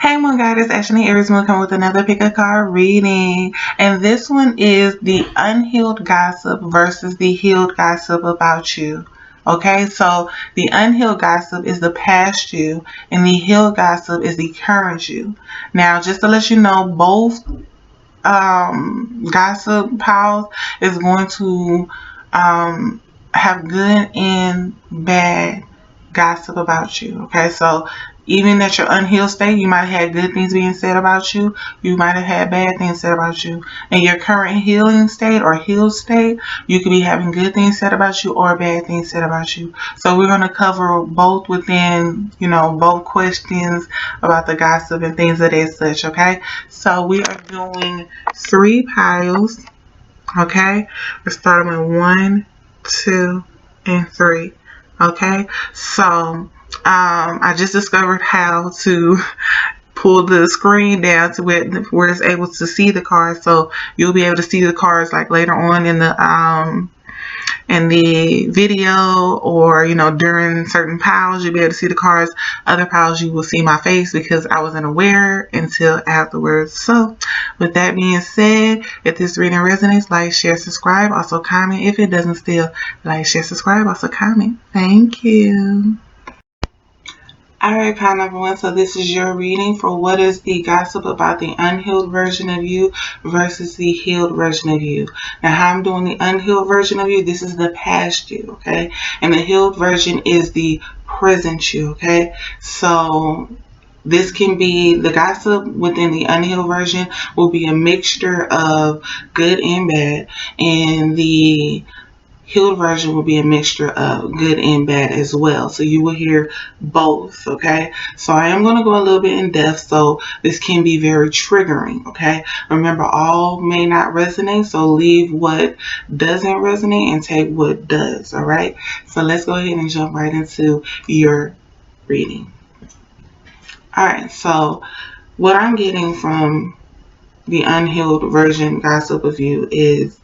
Hey Moon God, it's Ashanae Aries Moon coming with another pick a card reading. And this one is the unhealed gossip versus the healed gossip about you. Okay, so the unhealed gossip is the past you and the healed gossip is the current you. Now, just to let you know, both gossip piles is going to have good and bad gossip about you. Okay, so even at your unhealed state, you might have had good things being said about you. You might have had bad things said about you. In your current healing state or healed state, you could be having good things said about you or bad things said about you. So we're going to cover both within, both questions about the gossip and things of that such. Okay, so we are doing 3 piles. Okay, we're starting with 1, 2, and 3. Okay, so I just discovered how to pull the screen down to where it's able to see the cards, so you'll be able to see the cards like later on in the video, or during certain piles you'll be able to see the cards. Other piles you will see my face because I wasn't aware until afterwards. So with that being said, if this reading resonates, like, share, subscribe, also comment. If it doesn't still, like, share, subscribe, also comment. Thank you. Alright, pile number 1, so this is your reading for what is the gossip about the unhealed version of you versus the healed version of you. Now, how I'm doing the unhealed version of you, this is the past you, okay? And the healed version is the present you, okay? So this can be, the gossip within the unhealed version will be a mixture of good and bad, and the healed version will be a mixture of good and bad as well. So you will hear both, okay? So I am going to go a little bit in depth, so this can be very triggering, okay? Remember, all may not resonate, so leave what doesn't resonate and take what does, all right? So let's go ahead and jump right into your reading. All right, so what I'm getting from the unhealed version gossip of you is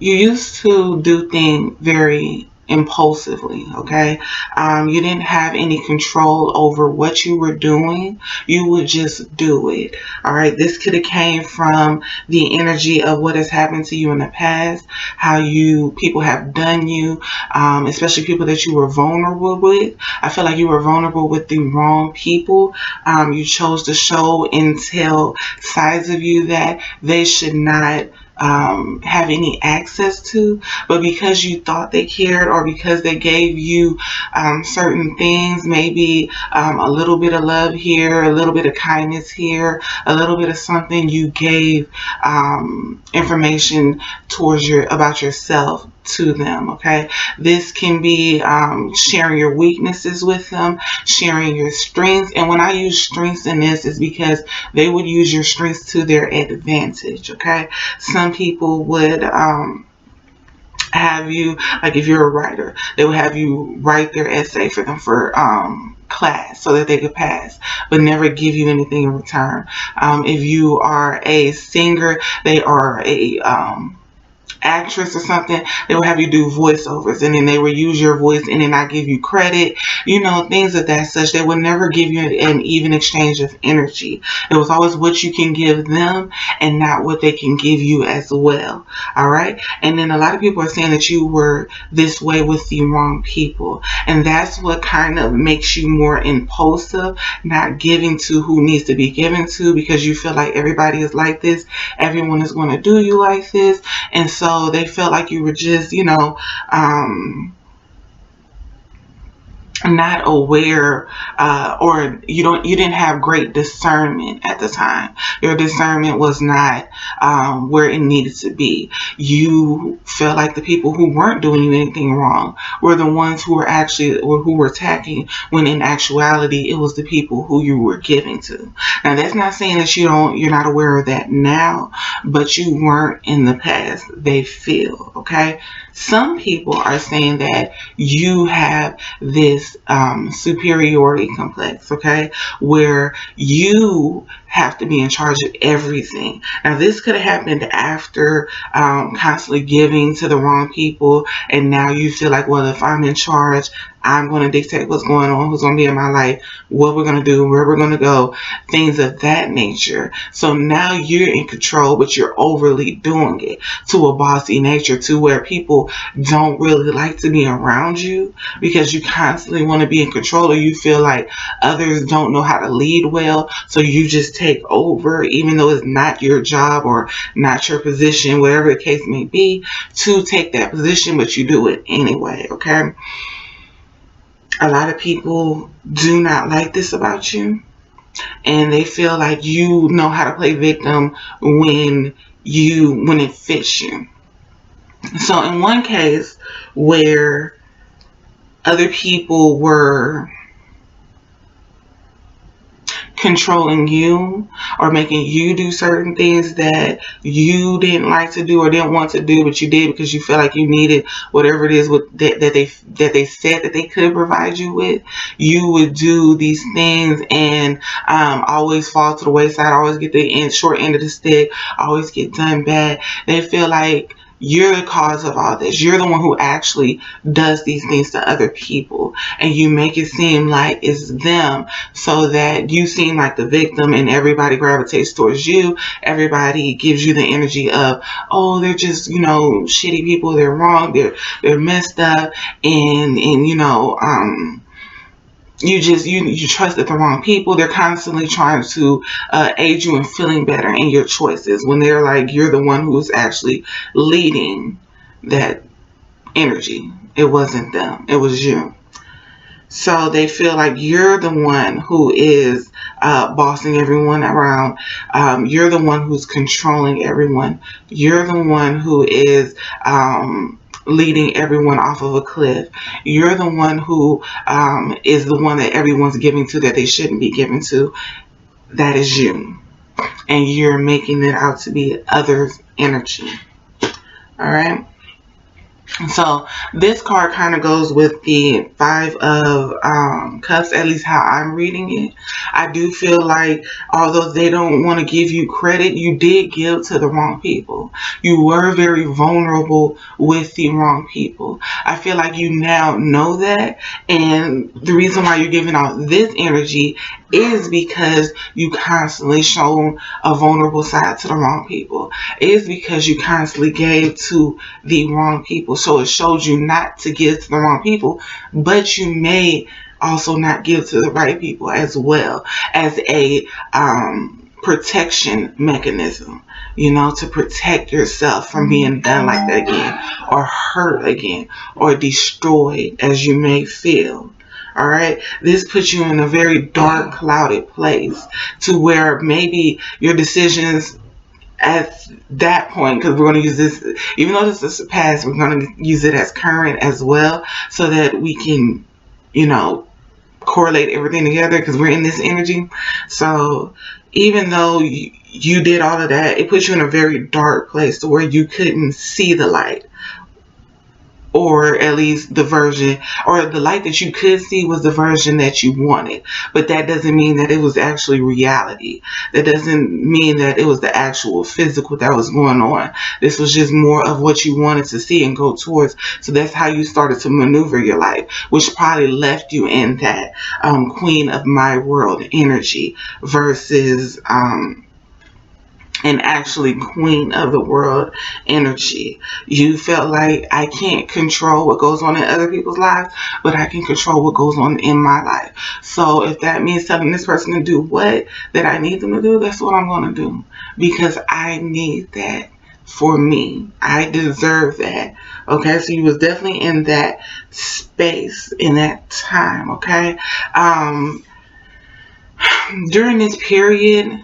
you used to do things very impulsively, okay? You didn't have any control over what you were doing. You would just do it, all right? This could have came from the energy of what has happened to you in the past, how people have done you, especially people that you were vulnerable with. I feel like you were vulnerable with the wrong people. You chose to show and tell sides of you that they should not have any access to, but because you thought they cared, or because they gave you certain things, maybe a little bit of love here, a little bit of kindness here, a little bit of something, you gave information about yourself to them, okay? This can be sharing your weaknesses with them, sharing your strengths. And when I use strengths in this, is because they would use your strengths to their advantage, okay? Some people would have you, like if you're a writer, they would have you write their essay for them for class so that they could pass, but never give you anything in return. If you are a singer, they are a actress or something, they will have you do voiceovers, and then they will use your voice and then not give you credit, things of that such. They will never give you an even exchange of energy. It was always what you can give them and not what they can give you as well, all right? And then a lot of people are saying that you were this way with the wrong people, and that's what kind of makes you more impulsive, not giving to who needs to be given to, because you feel like everybody is like this, everyone is going to do you like this. And so they felt like you were just, not aware, or you didn't have great discernment at the time. Your discernment was not where it needed to be. You felt like the people who weren't doing you anything wrong were the ones who were actually, or who were attacking, when in actuality it was the people who you were giving to. Now, that's not saying that you're not aware of that now, but you weren't in the past, they feel, okay? Some people are saying that you have this superiority complex, okay, where you have to be in charge of everything. Now, this could have happened after constantly giving to the wrong people, and now you feel like, well, if I'm in charge, I'm going to dictate what's going on, who's going to be in my life, what we're going to do, where we're going to go, things of that nature. So now you're in control, but you're overly doing it to a bossy nature, to where people don't really like to be around you because you constantly want to be in control, or you feel like others don't know how to lead well. So you just take over, even though it's not your job or not your position, whatever the case may be, to take that position, but you do it anyway, okay? A lot of people do not like this about you, and they feel like you know how to play victim when it fits you. So in one case where other people were controlling you or making you do certain things that you didn't like to do or didn't want to do, but you did because you felt like you needed whatever it is that they said that they could provide you with, you would do these things and always fall to the wayside, always get the short end of the stick, always get done bad. They feel like you're the cause of all this. You're the one who actually does these things to other people, and you make it seem like it's them, so that you seem like the victim and everybody gravitates towards you. Everybody gives you the energy of, oh, they're just, shitty people, they're wrong, they're messed up, and you trusted the wrong people. They're constantly trying to aid you in feeling better in your choices, when they're like, you're the one who's actually leading that energy. It wasn't them, it was you. So they feel like you're the one who is bossing everyone around. You're the one who's controlling everyone. You're the one who is leading everyone off of a cliff. You're the one who is the one that everyone's giving to that they shouldn't be giving to. That is you. And you're making it out to be others' energy. All right. So this card kind of goes with the Five of Cups, at least how I'm reading it. I do feel like, although they don't want to give you credit, you did give to the wrong people. You were very vulnerable with the wrong people. I feel like you now know that, and the reason why you're giving out this energy is because you constantly shown a vulnerable side to the wrong people. It is because you constantly gave to the wrong people. So it showed you not to give to the wrong people, but you may also not give to the right people as well, as a protection mechanism, to protect yourself from being done like that again, or hurt again, or destroyed, as you may feel. All right, this puts you in a very dark, clouded place, to where maybe your decisions at that point, because we're going to use this, even though this is the past, we're going to use it as current as well, so that we can, correlate everything together, because we're in this energy. So even though you did all of that, it puts you in a very dark place to where you couldn't see the light. Or at least the version, or the light that you could see was the version that you wanted. But that doesn't mean that it was actually reality. That doesn't mean that it was the actual physical that was going on. This was just more of what you wanted to see and go towards. So that's how you started to maneuver your life, which probably left you in that Queen of My World energy versus and actually Queen of the World energy. You felt like, I can't control what goes on in other people's lives, but I can control what goes on in my life. So if that means telling this person to do what that I need them to do, that's what I'm going to do, because I need that for me. I deserve that. Okay, so you was definitely in that space, in that time. Okay, during this period,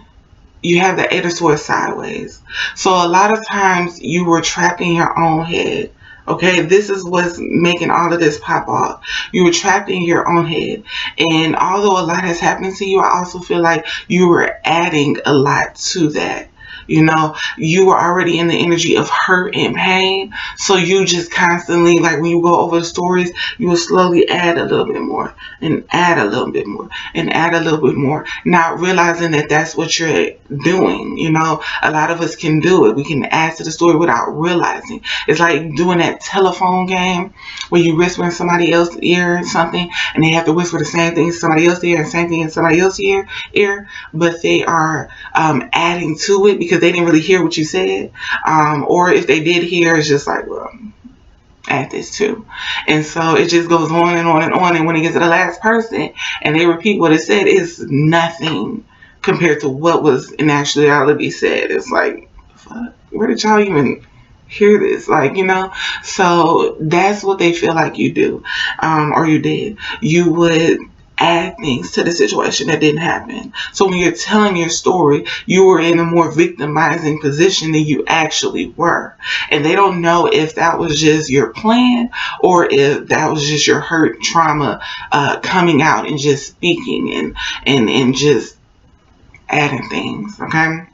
you have the Eight of Swords sideways. So a lot of times you were trapped in your own head. Okay, this is what's making all of this pop off. You were trapped in your own head. And although a lot has happened to you, I also feel like you were adding a lot to that. You know, you are already in the energy of hurt and pain. So you just constantly, like when you go over the stories, you will slowly add a little bit more and add a little bit more and add a little bit more, not realizing that that's what you're doing. You know, a lot of us can do it. We can add to the story without realizing. It's like doing that telephone game where you whisper in somebody else's ear something, and they have to whisper the same thing in somebody else's ear and same thing in somebody else's ear, but they are adding to it because they didn't really hear what you said, or if they did hear, it's just like, well, add this too. And so it just goes on and on and on, and when it gets to the last person and they repeat what it said, it's nothing compared to what was in actuality said. It's like, fuck, where did y'all even hear this? Like, you know. So that's what they feel like you do, or you did. You would add things to the situation that didn't happen. So when you're telling your story, you were in a more victimizing position than you actually were. And they don't know if that was just your plan or if that was just your hurt trauma coming out and just speaking and just adding things, okay?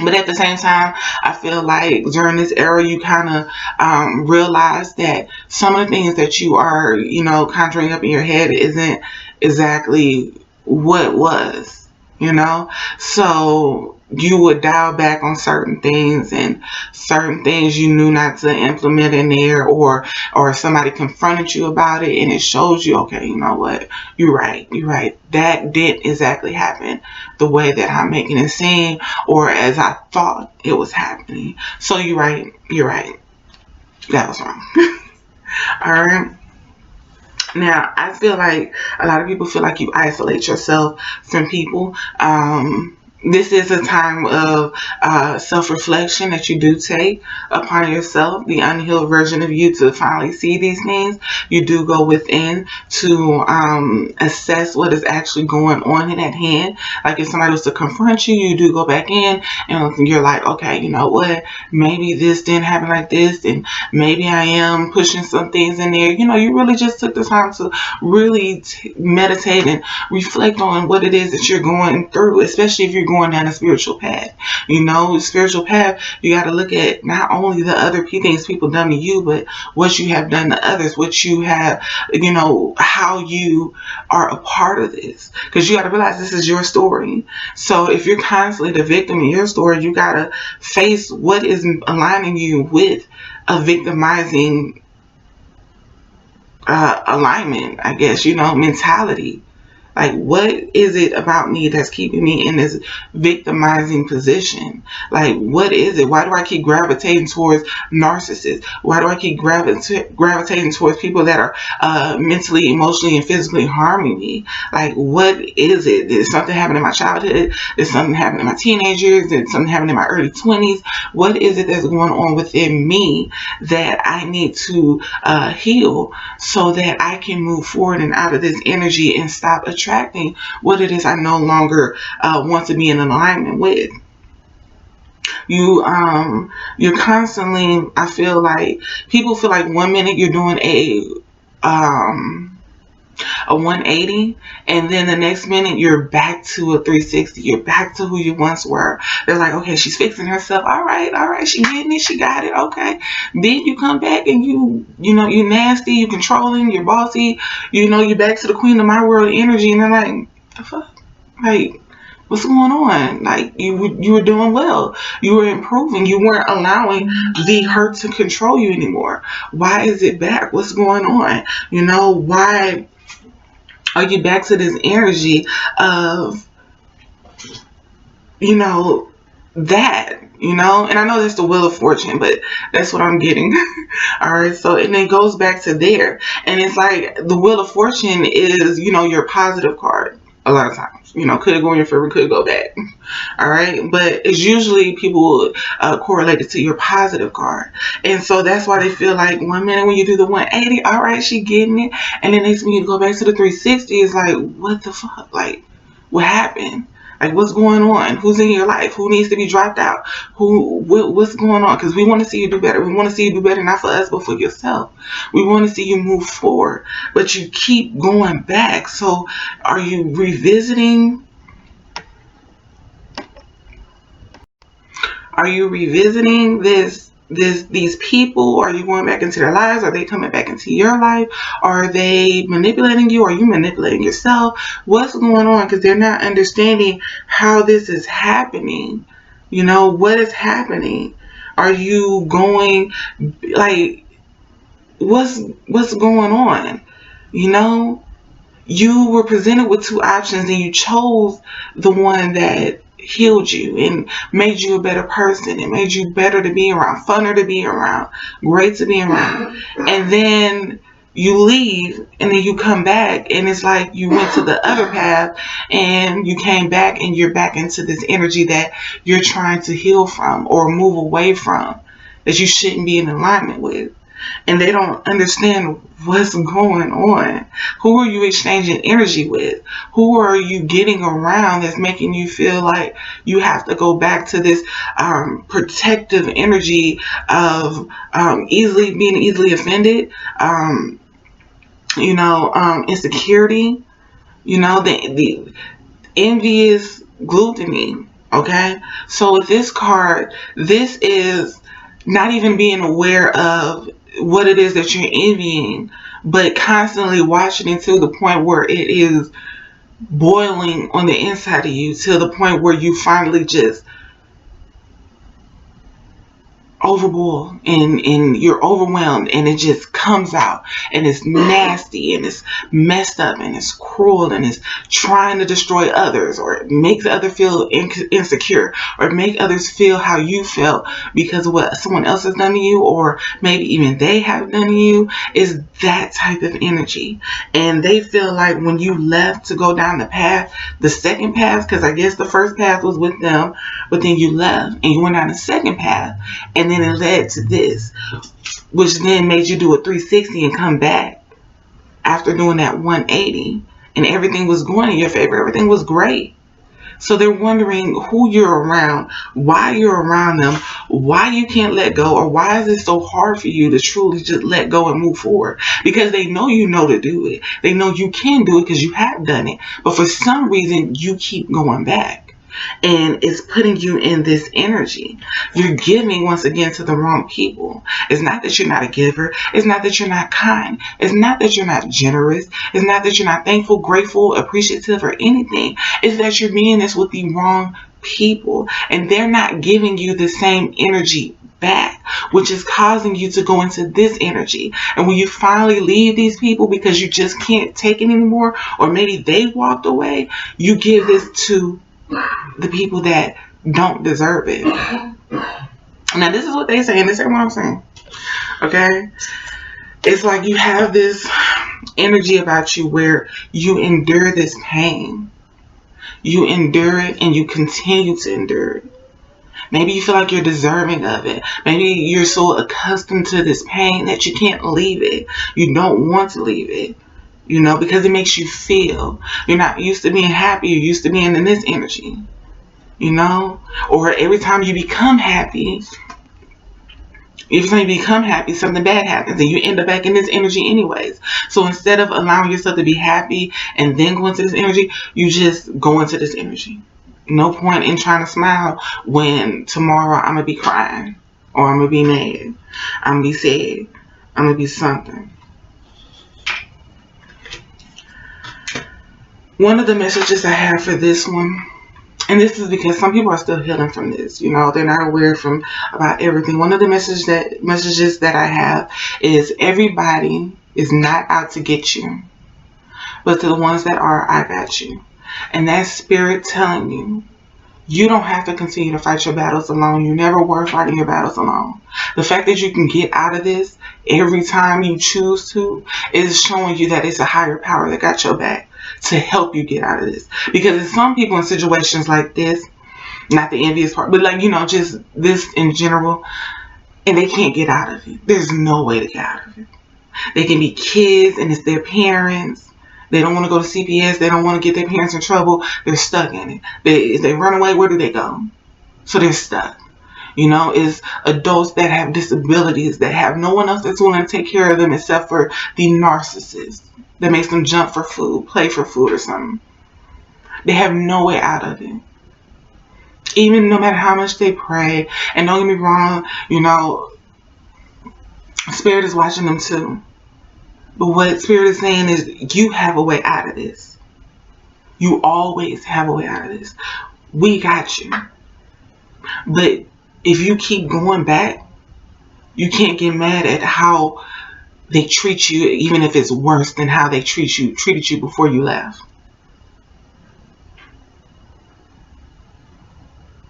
But at the same time, I feel like during this era, you kind of realize that some of the things that you are, you know, conjuring up in your head isn't exactly what was, you know. So you would dial back on certain things, and certain things you knew not to implement in there, or somebody confronted you about it and it shows you, okay, you know what, you're right, that didn't exactly happen the way that I'm making it seem, or as I thought it was happening. So you're right, that was wrong. All right. Now, I feel like a lot of people feel like you isolate yourself from people. This is a time of self-reflection that you do take upon yourself, the unhealed version of you, to finally see these things. You do go within to assess what is actually going on in that hand. Like if somebody was to confront you, you do go back in and you're like, okay, you know what? Maybe this didn't happen like this, and maybe I am pushing some things in there. You know, you really just took the time to really meditate and reflect on what it is that you're going through, especially if you're going down a spiritual path. You know, spiritual path, you got to look at not only the other things people done to you, but what you have done to others, what you have, you know, how you are a part of this. Because you got to realize this is your story. So if you're constantly the victim in your story, you got to face what is aligning you with a victimizing alignment, I guess, you know, mentality. Like, what is it about me that's keeping me in this victimizing position? Like, what is it? Why do I keep gravitating towards narcissists? Why do I keep gravitating towards people that are mentally, emotionally, and physically harming me? Like, what is it? Did something happen in my childhood? Did something happen in my teenage years? Did something happen in my early 20s? What is it that's going on within me that I need to heal so that I can move forward and out of this energy and stop attracting what it is I no longer want to be in alignment with? You're constantly, I feel like people feel like 1 minute you're doing a 180, and then the next minute you're back to a 360. You're back to who you once were. They're like, okay, she's fixing herself. All right, she getting it, she got it. Okay. Then you come back and you know, you nasty, you controlling, you're bossy, you know, you're back to the queen of my world energy, and they're like, the fuck? Like, what's going on? Like, you were doing well. You were improving. You weren't allowing the hurt to control you anymore. Why is it back? What's going on? You know, why are you back to this energy of, you know, that, you know? And I know that's the Wheel of Fortune, but that's what I'm getting. All right. So, and it goes back to there. And it's like the Wheel of Fortune is, you know, your positive card. A lot of times, you know, could go in your favor, could go back. All right. But it's usually people correlated to your positive card. And so that's why they feel like 1 minute when you do the 180, all right, she getting it. And then next when you go back to the 360, it's like, what the fuck? Like, what happened? Like, what's going on? Who's in your life? Who needs to be dropped out? What's going on? Because we want to see you do better. We want to see you do better, not for us, but for yourself. We want to see you move forward. But you keep going back. So are you revisiting Are you revisiting these people? Are you going back into their lives? Are they coming back into your life? Are they manipulating you? Are you manipulating yourself? What's going on? Because they're not understanding how this is happening. You know, what is happening? Are you going, like, what's going on? You know, you were presented with two options and you chose the one that healed you and made you a better person. It made you better to be around, funner to be around, great to be around. And then you leave and then you come back and it's like you went to the other path and you came back and you're back into this energy that you're trying to heal from or move away from, that you shouldn't be in alignment with. And they don't understand what's going on. Who are you exchanging energy with? Who are you getting around that's making you feel like you have to go back to this protective energy of being easily offended, insecurity, the envious gluttony. Okay, so with this card, this is not even being aware of what it is that you're envying, but constantly watching it to the point where it is boiling on the inside of you, to the point where you finally just overboard and you're overwhelmed and it just comes out and it's nasty and it's messed up and it's cruel and it's trying to destroy others or makes others feel insecure or make others feel how you felt because of what someone else has done to you or maybe even they have done to you. Is that type of energy. And they feel like when you left to go down the path, the second path, because I guess the first path was with them, but then you left and you went down the second path and then it led to this, which then made you do a 360 and come back after doing that 180 and everything was going in your favor. Everything was great. So they're wondering who you're around, why you're around them, why you can't let go, or why is it so hard for you to truly just let go and move forward? Because they know you know to do it. They know you can do it because you have done it. But for some reason, you keep going back. And it's putting you in this energy. You're giving once again to the wrong people. It's not that you're not a giver. It's not that you're not kind. It's not that you're not generous. It's not that you're not thankful, grateful, appreciative, or anything. It's that you're being this with the wrong people. And they're not giving you the same energy back, which is causing you to go into this energy. And when you finally leave these people because you just can't take it anymore, or maybe they walked away, you give this to the people that don't deserve it. Now, this is what they say, and this is what I'm saying. Okay? It's like you have this energy about you where you endure this pain. You endure it and you continue to endure it. Maybe you feel like you're deserving of it. Maybe you're so accustomed to this pain that you can't leave it. You don't want to leave it. Because it makes you feel. You're not used to being happy. You're used to being in this energy. Or every time you become happy, something bad happens and you end up back in this energy anyways. So instead of allowing yourself to be happy and then go into this energy, you just go into this energy. No point in trying to smile when tomorrow I'm going to be crying or I'm going to be mad. I'm going to be sad. I'm going to be something. One of the messages I have for this one, and this is because some people are still healing from this, they're not aware about everything. One of the messages that I have is everybody is not out to get you, but to the ones that are, I got you. And that's spirit telling you, you don't have to continue to fight your battles alone. You never were fighting your battles alone. The fact that you can get out of this every time you choose to is showing you that it's a higher power that got your back to help you get out of this. Because there's some people in situations like this, not the envious part, but just this in general, and they can't get out of it. There's no way to get out of it. They can be kids and it's their parents. They don't want to go to CPS. They don't want to get their parents in trouble. They're stuck in it. If they run away, where do they go? So they're stuck. It's adults that have disabilities, that have no one else that's willing to take care of them except for the narcissist that makes them jump for food, play for food or something. They have no way out of it. Even no matter how much they pray, and don't get me wrong, you know, Spirit is watching them too. But what Spirit is saying is you have a way out of this. You always have a way out of this. We got you. But if you keep going back, you can't get mad at how they treat you, even if it's worse than how they treated you before you left.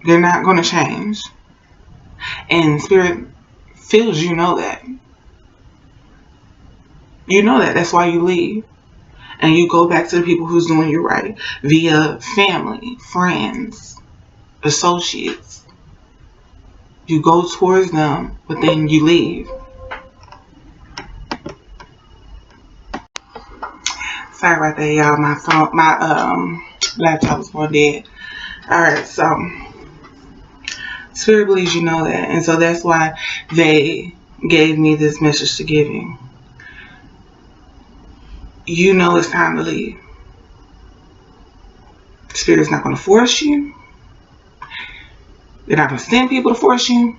They're not going to change. And Spirit feels you know that. You know that. That's why you leave. And you go back to the people who's doing you right via family, friends, associates. You go towards them, but then you leave. Sorry about that, y'all. My laptop was going dead. Alright, so Spirit believes you know that. And so that's why they gave me this message to give you. You know it's time to leave. Spirit is not going to force you. They're not going to send people to force you.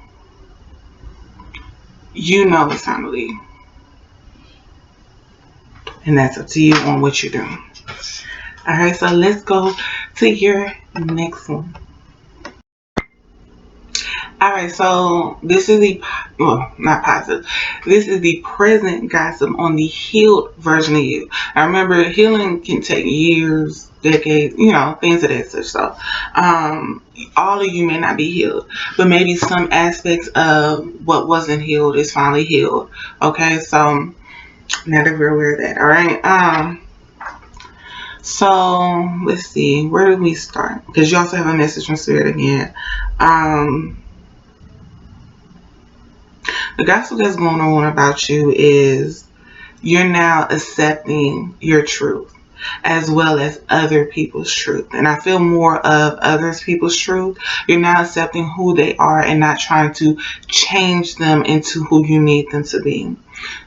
You know it's time to leave. And that's up to you on what you're doing. Alright, so let's go to your next one. Alright, so this is the, well, not positive. This is the present gossip on the healed version of you. I remember healing can take years, decades, you know, things of that such. So, all of you may not be healed, but maybe some aspects of what wasn't healed is finally healed. Okay, so now that we're aware of that. Alright, so let's see, where do we start? Because you also have a message from Spirit again. The gossip that's going on about you is you're now accepting your truth as well as other people's truth. And I feel more of other people's truth. You're now accepting who they are and not trying to change them into who you need them to be.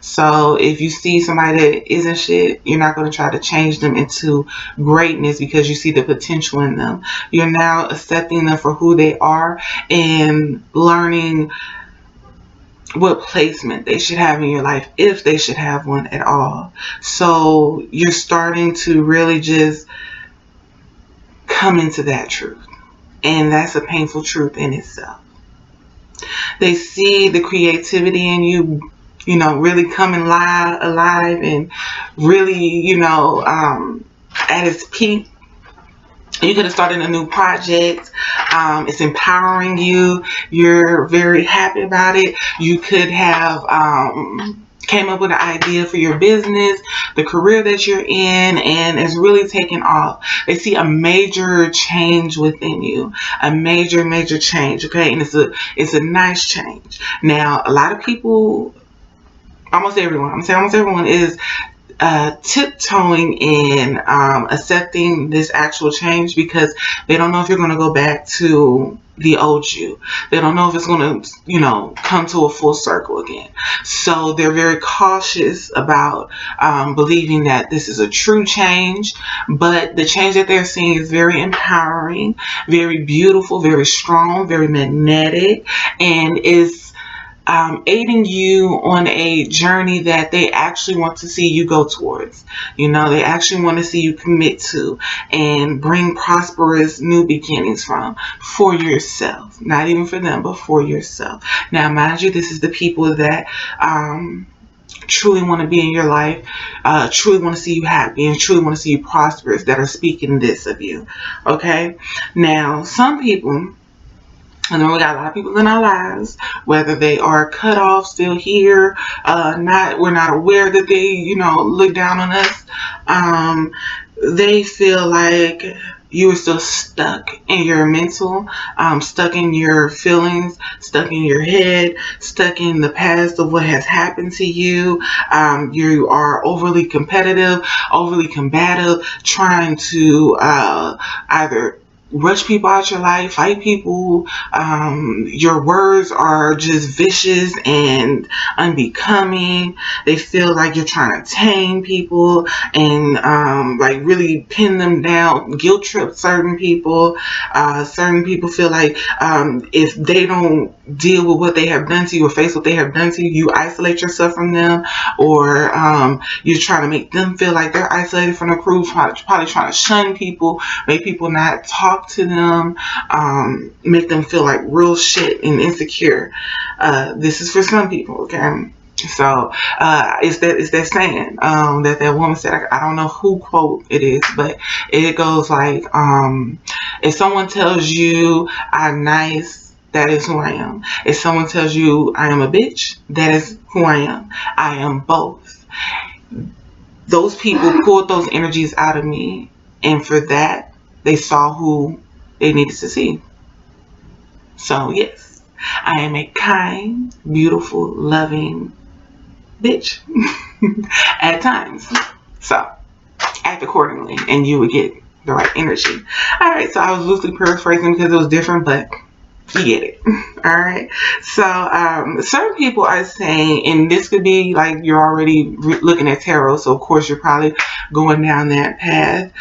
So if you see somebody that isn't shit, you're not going to try to change them into greatness because you see the potential in them. You're now accepting them for who they are and learning what placement they should have in your life, if they should have one at all. So you're starting to really just come into that truth. And that's a painful truth in itself. They see the creativity in you, you know, really coming alive and really, you know, at its peak. You could have started a new project. It's empowering you. You're very happy about it. You could have came up with an idea for your business, the career that you're in, and it's really taken off. They see a major change within you, a major change. Okay, and it's a nice change. Now, a lot of people, almost everyone, I'm saying almost everyone is tiptoeing in accepting this actual change because they don't know if you're going to go back to the old you. They don't know if it's going to, you know, come to a full circle again. So they're very cautious about believing that this is a true change. But the change that they're seeing is very empowering, very beautiful, very strong, very magnetic, and is aiding you on a journey that they actually want to see you go towards. You know, they actually want to see you commit to and bring prosperous new beginnings from for yourself. Not even for them, but for yourself. Now, mind you, this is the people that truly want to be in your life, truly want to see you happy, and truly want to see you prosperous, that are speaking this of you. Okay? Now, some people, and then we got a lot of people in our lives, whether they are cut off, still here, we're not aware that they, you know, look down on us. They feel like you are still stuck in your mental, stuck in your feelings, stuck in your head, stuck in the past of what has happened to you. You are overly competitive, overly combative, trying to either rush people out your life, fight people. Your words are just vicious and unbecoming. They feel like you're trying to tame people and like really pin them down, guilt trip certain people. Certain people feel like if they don't deal with what they have done to you or face what they have done to you, you isolate yourself from them, or you're trying to make them feel like they're isolated from the crew, probably trying to shun people, make people not talk to them, make them feel like real shit and insecure. This is for some people, okay? So it's that saying that woman said. I don't know who quote it is, but it goes like, if someone tells you I'm nice, that is who I am. If someone tells you I am a bitch, that is who I am. I am both. Those people pulled those energies out of me, and for that, they saw who they needed to see. So yes, I am a kind, beautiful, loving bitch at times. So act accordingly, and you would get the right energy. All right, so I was loosely paraphrasing because it was different, but you get it. All right. So certain people are saying, and this could be like you're already looking at tarot, so of course you're probably going down that path.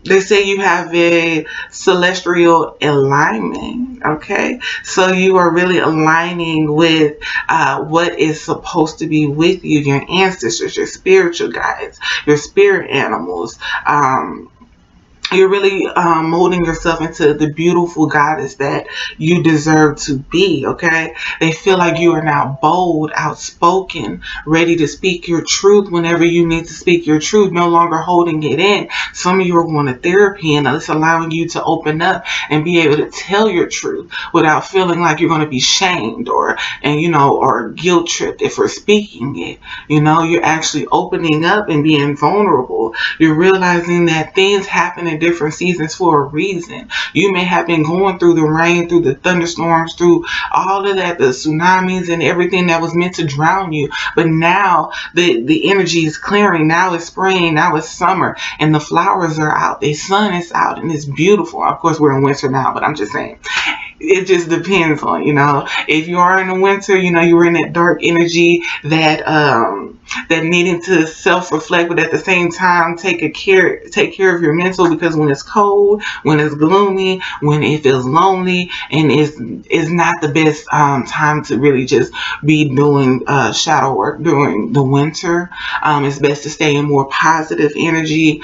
They say you have a celestial alignment. Okay. So you are really aligning with what is supposed to be with you, your ancestors, your spiritual guides, your spirit animals. You're really molding yourself into the beautiful goddess that you deserve to be, okay? They feel like you are now bold, outspoken, ready to speak your truth whenever you need to speak your truth, no longer holding it in. Some of you are going to therapy, and it's allowing you to open up and be able to tell your truth without feeling like you're going to be shamed or guilt tripped if we're speaking it. You're actually opening up and being vulnerable. You're realizing that things happen in different seasons for a reason. You may have been going through the rain, through the thunderstorms, through all of that, the tsunamis and everything that was meant to drown you. But now the energy is clearing. Now it's spring. Now it's summer. And the flowers are out. The sun is out. And it's beautiful. Of course, we're in winter now, but I'm just saying. It just depends on, if you are in the winter, you were in that dark energy that needing to self-reflect, but at the same time take care of your mental, because when it's cold, when it's gloomy, when it feels lonely, and it's not the best time to really just be doing shadow work during the winter. It's best to stay in more positive energy,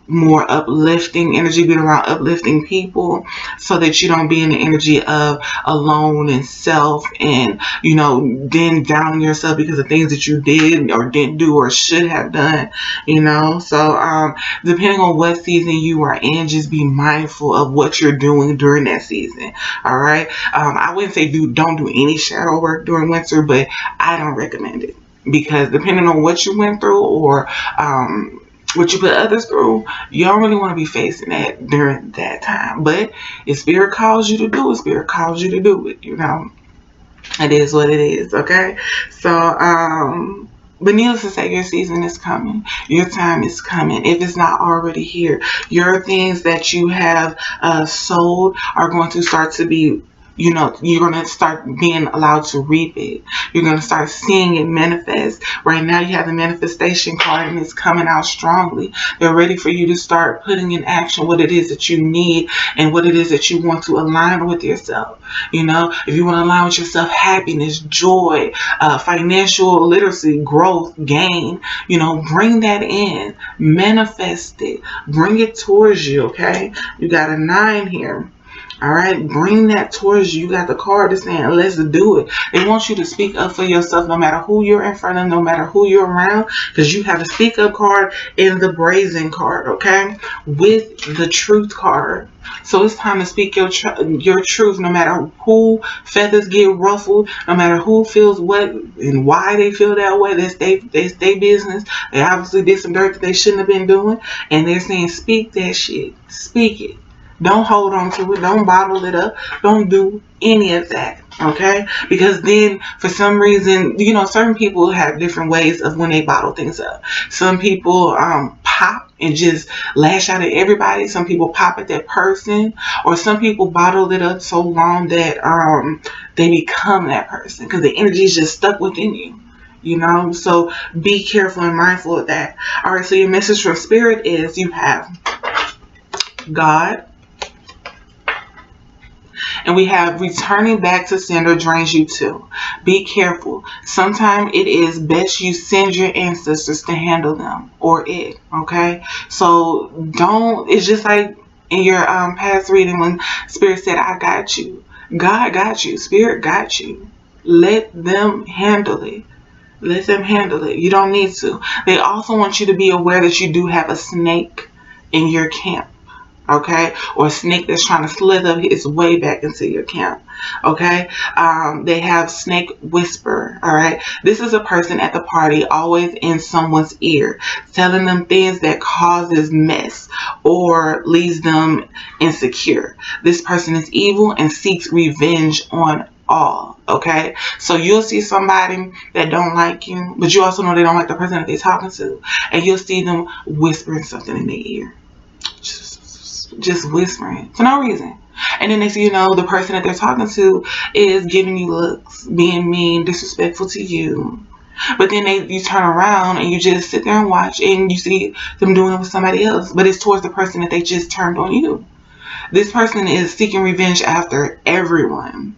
more uplifting energy, being around uplifting people, so that you don't be in the energy of alone and self, and then down yourself because of things that you did or didn't do or should have done. So depending on what season you are in, just be mindful of what you're doing during that season. All right. I wouldn't say don't do any shadow work during winter, but I don't recommend it, because depending on what you went through or what you put others through, you don't really want to be facing that during that time. But if spirit calls you to do it, spirit calls you to do it. It is what it is. Okay. So but needless to say, your season is coming. Your time is coming. If it's not already here, your things that you have sold are going to start to be, you're going to start being allowed to reap it. You're going to start seeing it manifest. Right now you have the manifestation card, and it's coming out strongly. They're ready for you to start putting in action what it is that you need and what it is that you want to align with yourself. If you want to align with yourself, happiness, joy, financial literacy, growth, gain, bring that in, manifest it, bring it towards you. Okay. You got a 9 here. All right, bring that towards you. You got the card that's saying, let's do it. They want you to speak up for yourself, no matter who you're in front of, no matter who you're around, because you have the speak up card and the brazen card, okay, with the truth card. So it's time to speak your truth, no matter who feathers get ruffled, no matter who feels what and why they feel that way. That's their business. They obviously did some dirt that they shouldn't have been doing, and they're saying, speak that shit. Speak it. Don't hold on to it. Don't bottle it up. Don't do any of that. Okay? Because then for some reason, you know, certain people have different ways of when they bottle things up. Some people pop and just lash out at everybody. Some people pop at that person, or some people bottle it up so long that they become that person because the energy is just stuck within you. You know, so be careful and mindful of that. All right, so your message from Spirit is you have God, and we have returning back to sender drains you too. Be careful. Sometimes it is best you send your ancestors to handle them or it. Okay, so don't. It's just like in your past reading when Spirit said, "I got you." God got you. Spirit got you. Let them handle it. Let them handle it. You don't need to. They also want you to be aware that you do have a snake in your camp. Okay? Or a snake that's trying to slither its way back into your camp. Okay? They have snake whisperer. Alright? This is a person at the party always in someone's ear, telling them things that causes mess or leaves them insecure. This person is evil and seeks revenge on all. Okay, so you'll see somebody that don't like you, but you also know they don't like the person that they're talking to, and you'll see them whispering something in their ear, just whispering for no reason. And then next thing you know, the person that they're talking to is giving you looks, being mean, disrespectful to you. But then you turn around and you just sit there and watch, and you see them doing it with somebody else, but it's towards the person that they just turned on you. This person is seeking revenge after everyone.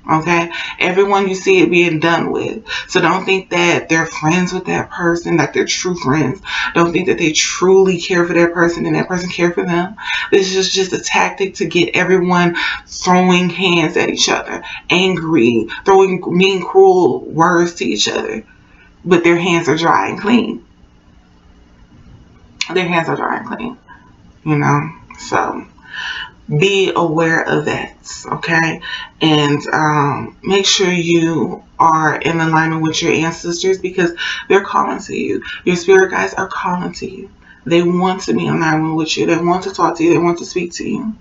Okay, everyone you see it being done with. So don't think that they're friends with that person, like they're true friends. Don't think that they truly care for that person and that person care for them. This is just a tactic to get everyone throwing hands at each other, angry, throwing mean, cruel words to each other. But their hands are dry and clean. Their hands are dry and clean. You know, so be aware of that, okay? And make sure you are in alignment with your ancestors because they're calling to you. Your spirit guides are calling to you. They want to be in alignment with you. They want to talk to you. They want to speak to you.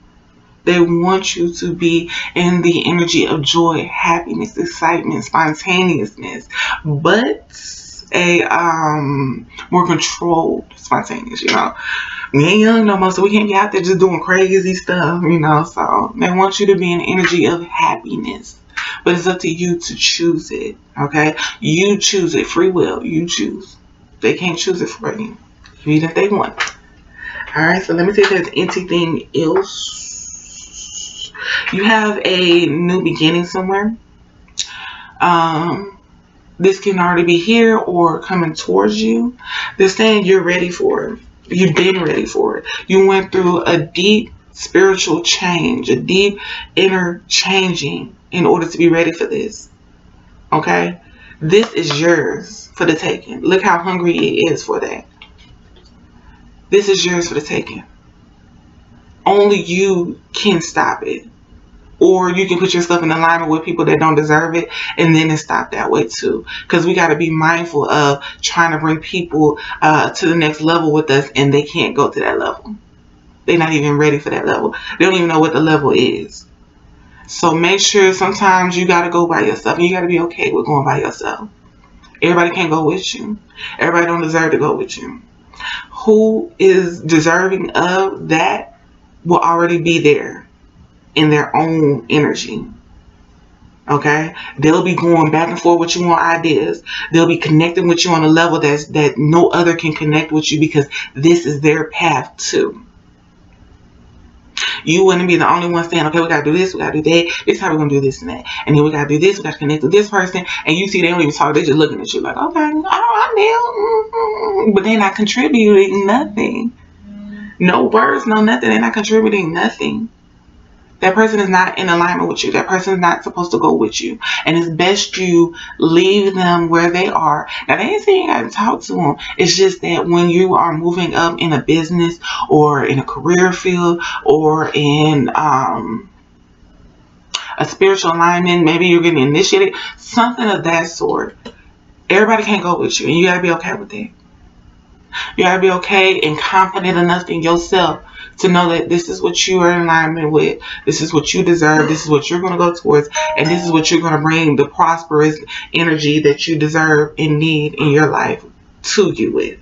They want you to be in the energy of joy, happiness, excitement, spontaneousness, but a more controlled spontaneous, you know. We ain't young no more, so we can't be out there just doing crazy stuff, you know. So they want you to be in the energy of happiness, but it's up to you to choose it. Okay, you choose it. Free will. You choose. They can't choose it for you, even if they want. All right. So let me see if there's anything else. You have a new beginning somewhere. This can already be here or coming towards you. They're saying you're ready for it. You've been ready for it. You went through a deep spiritual change, a deep inner changing in order to be ready for this. Okay? This is yours for the taking. Look how hungry it is for that. This is yours for the taking. Only you can stop it. Or you can put yourself in alignment with people that don't deserve it, and then it stop that way too. Because we got to be mindful of trying to bring people to the next level with us, and they can't go to that level. They're not even ready for that level. They don't even know what the level is. So make sure sometimes you got to go by yourself, and you got to be okay with going by yourself. Everybody can't go with you. Everybody don't deserve to go with you. Who is deserving of that will already be there in their own energy. Okay, they'll be going back and forth with you on ideas. They'll be connecting with you on a level that no other can connect with you because this is their path too. You wouldn't be the only one saying, okay, we gotta do this, we gotta do that, this is how we're gonna do this and that, and then we gotta do this, we gotta connect with this person, and you see they don't even talk, they're just looking at you like, okay, oh, I knew, but they're not contributing nothing. No words, no nothing. They're not contributing nothing. That person is not in alignment with you. That person is not supposed to go with you. And it's best you leave them where they are. Now, they ain't saying you got to talk to them. It's just that when you are moving up in a business or in a career field or in a spiritual alignment, maybe you're getting initiated, something of that sort, everybody can't go with you. And you got to be okay with that. You got to be okay and confident enough in yourself to know that this is what you are in alignment with, this is what you deserve, this is what you're going to go towards, and this is what you're going to bring the prosperous energy that you deserve and need in your life to you with.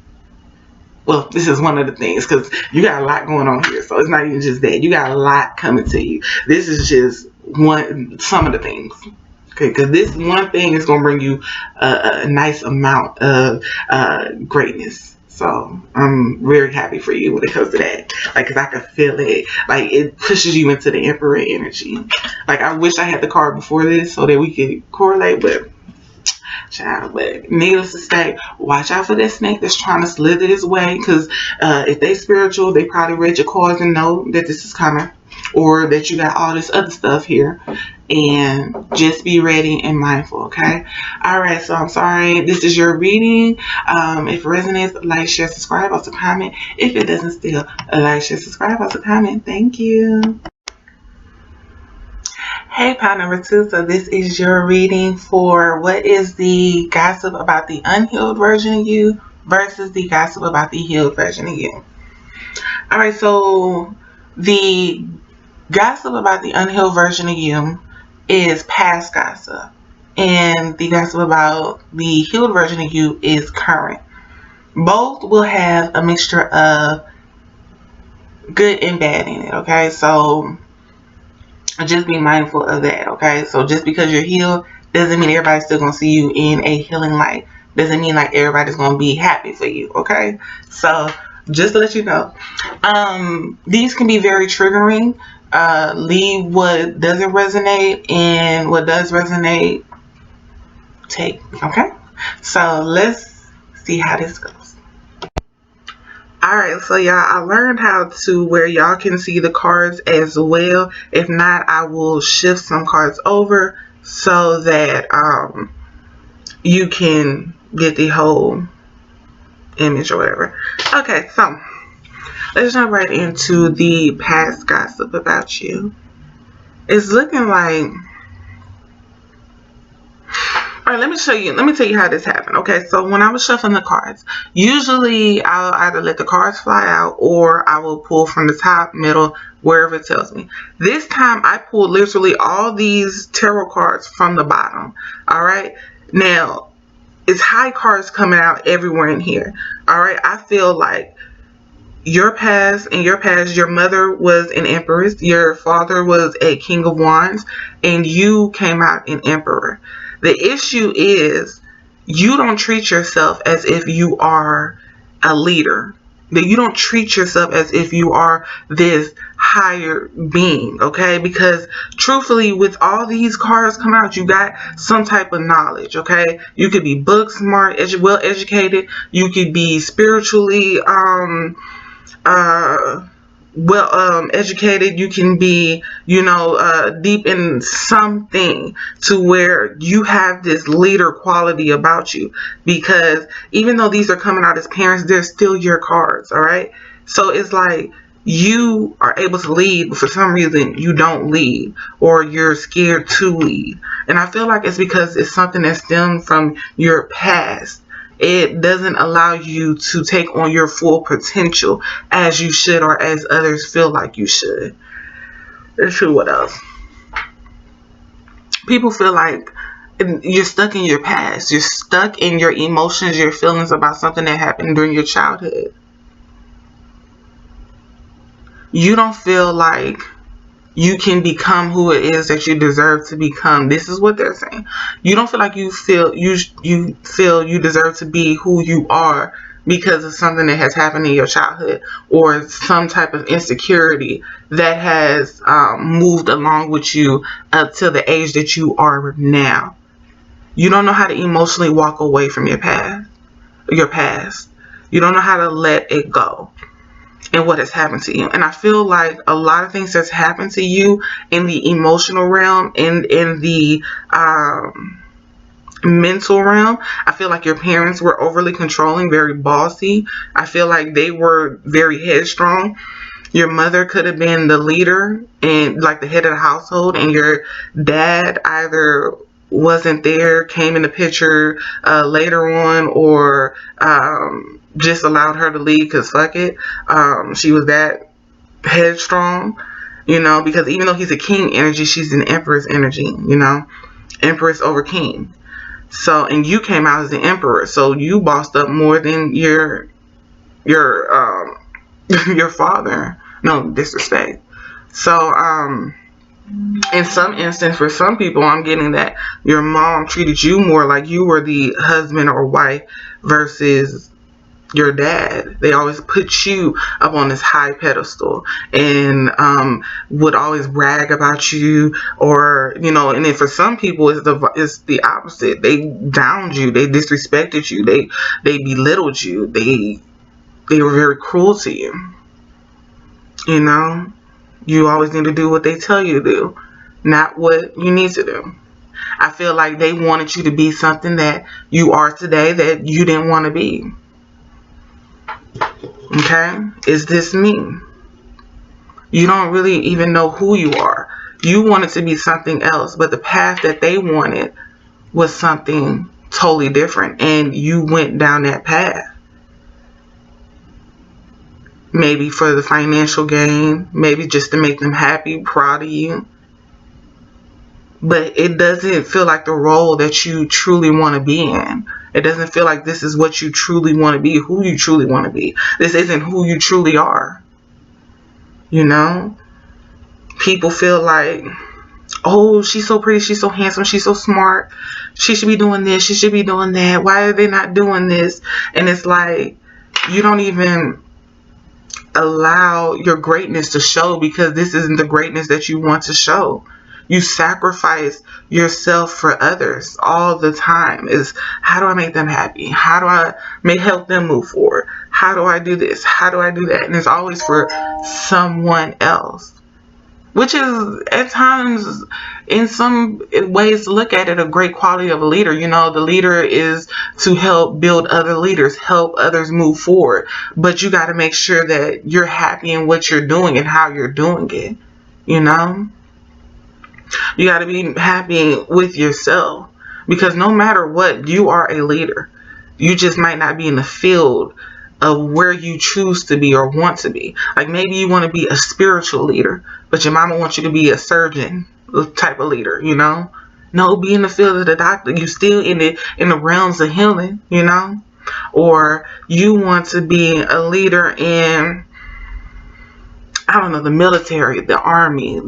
Well, this is one of the things, because you got a lot going on here, so it's not even just that. You got a lot coming to you. This is just some of the things. Okay, because this one thing is going to bring you a nice amount of greatness. So I'm very happy for you when it comes to that. Like, because I can feel it. Like, it pushes you into the Emperor energy. Like, I wish I had the card before this so that we could correlate, but child, but needless to say, watch out for that snake that's trying to slither his way, because if they spiritual, they probably read your cards and know that this is coming, or that you got all this other stuff here. And just be ready and mindful, okay? Alright, so I'm sorry, this is your reading. If it resonates, like, share, subscribe, also comment. If it doesn't, still like, share, subscribe, also comment. Thank you. Hey, pile number 2. So this is your reading for what is the gossip about the unhealed version of you versus the gossip about the healed version of you. Alright, so the gossip about the unhealed version of you is past gossip, and the gossip about the healed version of you is current. Both will have a mixture of good and bad in it, okay? So just be mindful of that, okay? So just because you're healed doesn't mean everybody's still going to see you in a healing light. Doesn't mean like everybody's going to be happy for you, okay? So just to let you know, these can be very triggering. Leave what doesn't resonate, and what does resonate, take, okay? So let's see how this goes. Alright, so y'all, I learned how to where y'all can see the cards as well. If not, I will shift some cards over so that you can get the whole image or whatever. Okay, so let's jump right into the past gossip about you. It's looking like... Alright, let me tell you how this happened. Okay, so when I was shuffling the cards, usually I'll either let the cards fly out or I will pull from the top, middle, wherever it tells me. This time I pulled literally all these tarot cards from the bottom. Alright, now it's high cards coming out everywhere in here. Alright, I feel like your past, your mother was an empress, your father was a king of wands, and you came out an emperor. The issue is you don't treat yourself as if you are a leader. That you don't treat yourself as if you are this higher being, okay? Because truthfully, with all these cards coming out, you got some type of knowledge, okay? You could be book smart, well educated. You could be spiritually educated. You can be, deep in something to where you have this leader quality about you, because even though these are coming out as parents, they're still your cards. All right, so it's like you are able to lead, but for some reason you don't lead, or you're scared to lead. And I feel like it's because it's something that stems from your past. It doesn't allow you to take on your full potential as you should, or as others feel like you should. Let's see what else. People feel like you're stuck in your past. You're stuck in your emotions, your feelings about something that happened during your childhood. You don't feel like you can become who it is that you deserve to become. This is what they're saying. You don't feel like you feel you deserve to be who you are because of something that has happened in your childhood, or some type of insecurity that has moved along with you up to the age that you are now. You don't know how to emotionally walk away from your past. You don't know how to let it go. And what has happened to you. And I feel like a lot of things that's happened to you in the emotional realm, and in the mental realm. I feel like your parents were overly controlling, very bossy. I feel like they were very headstrong. Your mother could have been the leader and like the head of the household, and your dad either wasn't there, came in the picture later on, or just allowed her to lead because fuck it. She was that headstrong, you know, because even though he's a king energy, she's an empress energy, you know, empress over king. So, and you came out as an emperor, so you bossed up more than your your father. No disrespect. So, in some instance, for some people, I'm getting that your mom treated you more like you were the husband or wife versus your dad. They always put you up on this high pedestal and would always brag about you, or you know. And then for some people, it's the opposite. They downed you, they disrespected you, they belittled you, they were very cruel to you. You know, you always need to do what they tell you to do, not what you need to do. I feel like they wanted you to be something that you are today that you didn't want to be. Okay? Is this me? You don't really even know who you are. You wanted to be something else, but the path that they wanted was something totally different, and you went down that path. Maybe for the financial gain, maybe just to make them happy, proud of you. But it doesn't feel like the role that you truly want to be in. It doesn't feel like this is what you truly want to be, who you truly want to be. This isn't who you truly are. You know? People feel like, oh, she's so pretty, she's so handsome, she's so smart. She should be doing this, she should be doing that. Why are they not doing this? And it's like, you don't even allow your greatness to show, because this isn't the greatness that you want to show. You sacrifice yourself for others all the time. Is how do I make them happy? How do I help them move forward? How do I do this? How do I do that? And it's always for someone else, which is at times, in some ways, to look at it, a great quality of a leader. You know, the leader is to help build other leaders, help others move forward. But you got to make sure that you're happy in what you're doing and how you're doing it. You know? You got to be happy with yourself, because no matter what, you are a leader. You just might not be in the field of where you choose to be or want to be. Like maybe you want to be a spiritual leader, but your mama wants you to be a surgeon type of leader, you know? No, be in the field of the doctor. You still in the realms of healing, you know? Or you want to be a leader in, I don't know, the military, the army,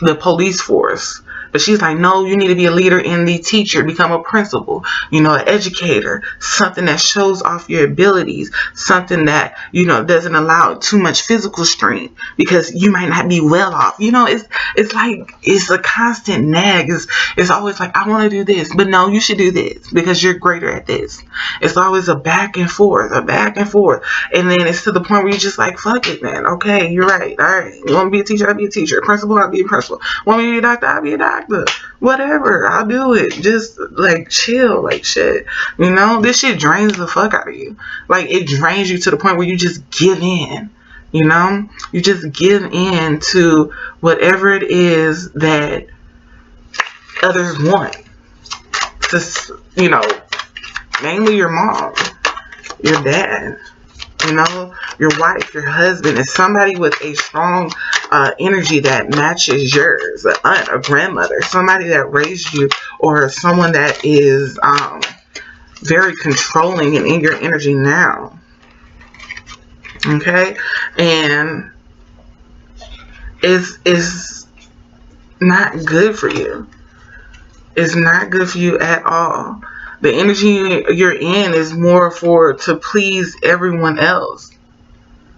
the police force. But she's like, no, you need to be a leader in the teacher, become a principal, you know, an educator, something that shows off your abilities, something that, you know, doesn't allow too much physical strain, because you might not be well off. You know, it's like, it's a constant nag. It's always like, I want to do this, but no, you should do this because you're greater at this. It's always a back and forth. And then it's to the point where you're just like, fuck it, man. Okay, you're right. All right. You want me to be a teacher? I'll be a teacher. Principal? I'll be a principal. Want me to be a doctor? I'll be a doctor. Whatever, I'll do it. Just like chill, like shit. You know, this shit drains the fuck out of you. Like it drains you to the point where you just give in. You know, you just give in to whatever it is that others want. Just, you know, mainly your mom, your dad, you know, your wife, your husband, is somebody with a strong energy that matches yours, an aunt, a grandmother, somebody that raised you, or someone that is very controlling and in your energy now. Okay? And it's not good for you. It's not good for you at all. The energy you're in is more to please everyone else.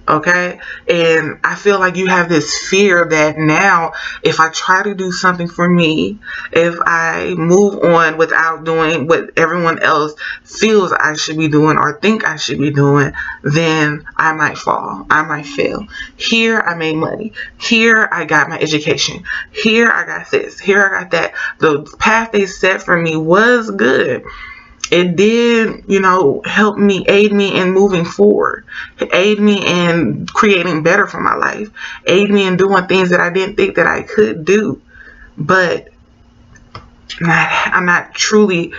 Okay? And I feel like you have this fear that now, if I try to do something for me, if I move on without doing what everyone else feels I should be doing or think I should be doing, then I might fall. I might fail. Here I made money. Here I got my education. Here I got this. Here I got that. The path they set for me was good. It did, you know, help me, aid me in moving forward, aid me in creating better for my life, aid me in doing things that I didn't think that I could do. But I'm not truly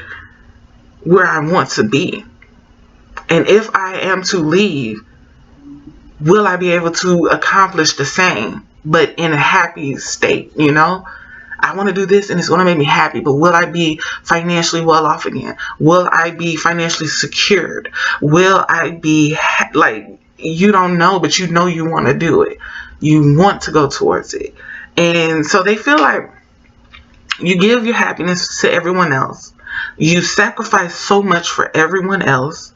where I want to be. And if I am to leave, will I be able to accomplish the same, but in a happy state, you know? I want to do this and it's going to make me happy, but will I be financially well off again? Will I be financially secured? Will I be, like, you don't know, but you know you want to do it. You want to go towards it. And so they feel like you give your happiness to everyone else. You sacrifice so much for everyone else.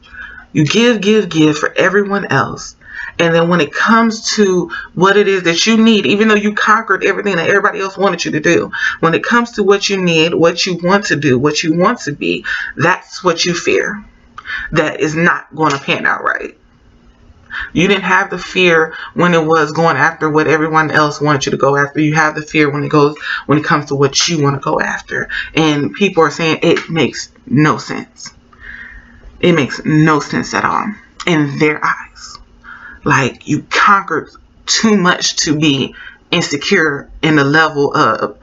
You give for everyone else. And then when it comes to what it is that you need, even though you conquered everything that everybody else wanted you to do, when it comes to what you need, what you want to do, what you want to be, that's what you fear. That is not going to pan out right. You didn't have the fear when it was going after what everyone else wanted you to go after. You have the fear when it comes to what you want to go after. And people are saying it makes no sense. It makes no sense at all in their eyes. Like, you conquered too much to be insecure in the level of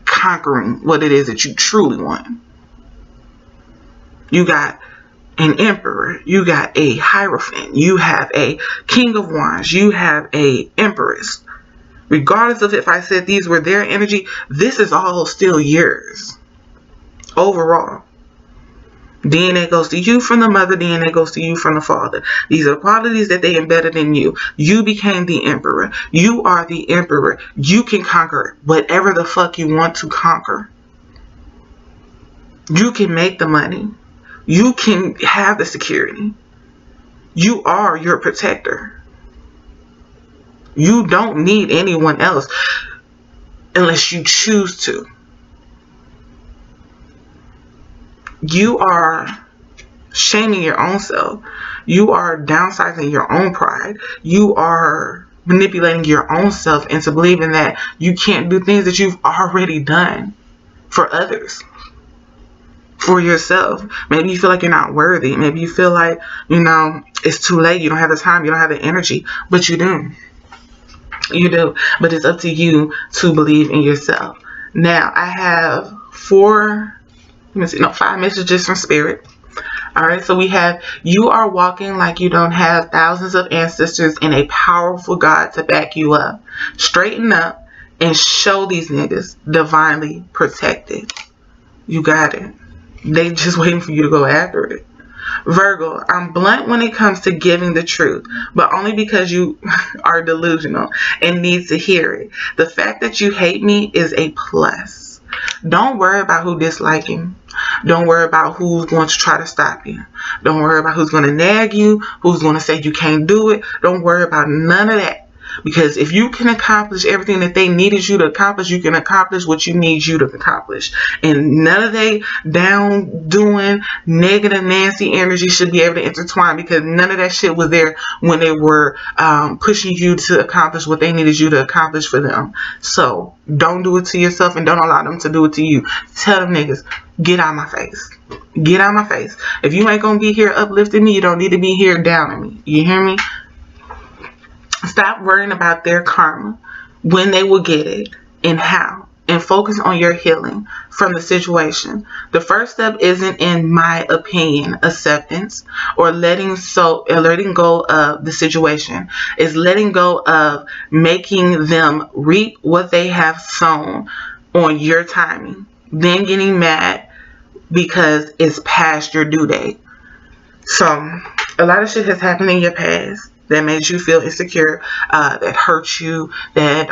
conquering what it is that you truly want. You got an emperor, you got a hierophant, you have a king of wands, you have a empress. Regardless of if I said these were their energy, this is all still yours overall. DNA goes to you from the mother, DNA goes to you from the father. These are qualities that they embedded in you. You became the emperor. You are the emperor. You can conquer whatever the fuck you want to conquer. You can make the money. You can have the security. You are your protector. You don't need anyone else unless you choose to. You are shaming your own self. You are downsizing your own pride. You are manipulating your own self into believing that you can't do things that you've already done for others. For yourself. Maybe you feel like you're not worthy. Maybe you feel like, it's too late. You don't have the time. You don't have the energy. But you do. You do. But it's up to you to believe in yourself. Now, I have 5 messages from Spirit. Alright, so we have, you are walking like you don't have thousands of ancestors and a powerful God to back you up. Straighten up and show these niggas divinely protected. You got it. They just waiting for you to go after it. Virgo, I'm blunt when it comes to giving the truth, but only because you are delusional and need to hear it. The fact that you hate me is a plus. Don't worry about who dislikes you. Don't worry about who's going to try to stop you. Don't worry about who's going to nag you, who's going to say you can't do it. Don't worry about none of that. Because if you can accomplish everything that they needed you to accomplish, you can accomplish what you need you to accomplish. And none of they down doing negative Nancy energy should be able to intertwine, because none of that shit was there when they were pushing you to accomplish what they needed you to accomplish for them. So don't do it to yourself and don't allow them to do it to you. Tell them niggas, get out my face. Get out my face. If you ain't gonna be here uplifting me, you don't need to be here downing me. You hear me? Stop worrying about their karma, when they will get it, and how, and focus on your healing from the situation. The first step isn't, in my opinion, acceptance or letting go of the situation. It's letting go of making them reap what they have sown on your timing, then getting mad because it's past your due date. So a lot of shit has happened in your past that made you feel insecure, that hurt you, that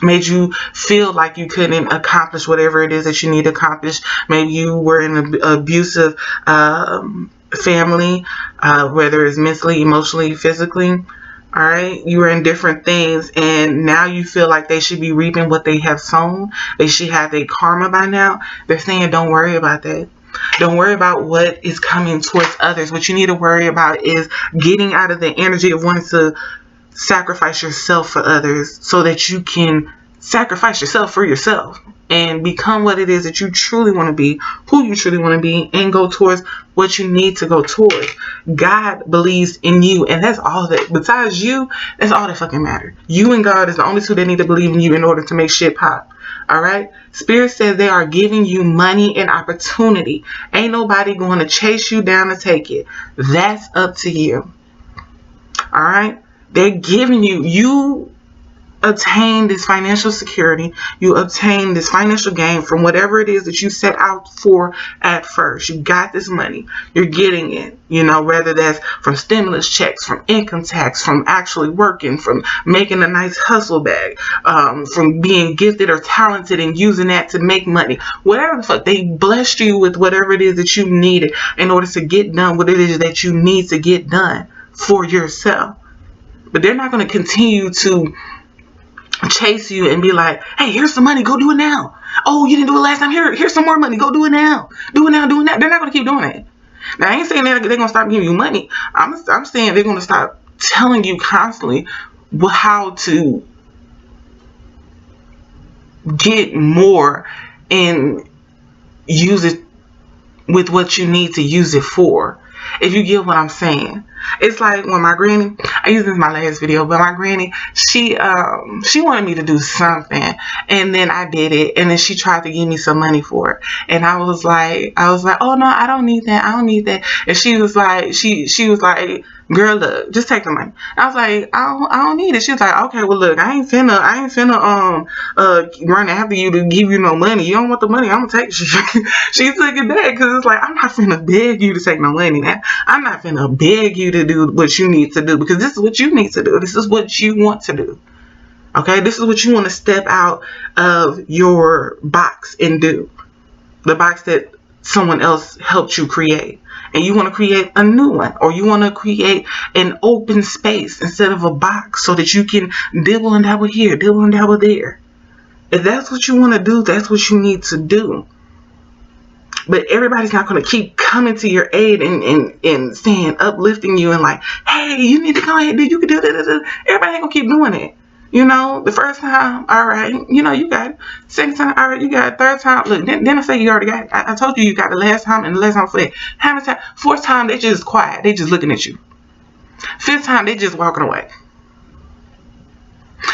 made you feel like you couldn't accomplish whatever it is that you need to accomplish. Maybe you were in an abusive family, whether it's mentally, emotionally, physically. All right, you were in different things, and now you feel like they should be reaping what they have sown. They should have their karma by now. They're saying, don't worry about that. Don't worry about what is coming towards others. What you need to worry about is getting out of the energy of wanting to sacrifice yourself for others, so that you can sacrifice yourself for yourself and become what it is that you truly want to be, who you truly want to be, and go towards what you need to go towards. God believes in you, and that's all that, besides you, that's all that fucking matters. You and God is the only two that need to believe in you in order to make shit pop. Alright? Spirit says they are giving you money and opportunity. Ain't nobody going to chase you down to take it. That's up to you. All right. They're giving you obtain this financial security, you obtain this financial gain from whatever it is that you set out for at first. You got this money, you're getting it, whether that's from stimulus checks, from income tax, from actually working, from making a nice hustle bag, from being gifted or talented and using that to make money. Whatever the fuck, they blessed you with whatever it is that you needed in order to get done what it is that you need to get done for yourself. But they're not going to continue to chase you and be like, hey, here's some money, go do it now. Oh, you didn't do it last time, here's some more money, go do it now. Do it now. They're not going to keep doing it. Now, I ain't saying they're going to stop giving you money. I'm saying they're going to stop telling you constantly how to get more and use it with what you need to use it for. If you get what I'm saying. It's like when my granny, I used this in my last video, but my granny, she wanted me to do something, and then I did it, and then she tried to give me some money for it, and I was like, oh no, I don't need that, and she was like, she was like, girl, look, just take the money. I was like, I don't need it. She was like, okay, well look, I ain't finna run after you to give you no money. You don't want the money, I'm gonna take it. She took it back because it's like, I'm not finna beg you to take no money now. I'm not finna beg you to do what you need to do, because this is what you need to do. This is what you want to do. Okay, this is what you want to step out of your box and do. The box that someone else helped you create. And you want to create a new one, or you want to create an open space instead of a box so that you can dibble and dabble here, dibble and dabble there. If that's what you want to do, that's what you need to do. But everybody's not going to keep coming to your aid and saying, uplifting you and like, hey, you need to go ahead, dude, you can do that. Everybody ain't going to keep doing it. The first time, all right, you got it. Second time, all right, you got it. Third time, look, then I say you already got it. I told you got it last time, and the last time for that. How many times? Fourth time, they just quiet. They just looking at you. Fifth time, they just walking away.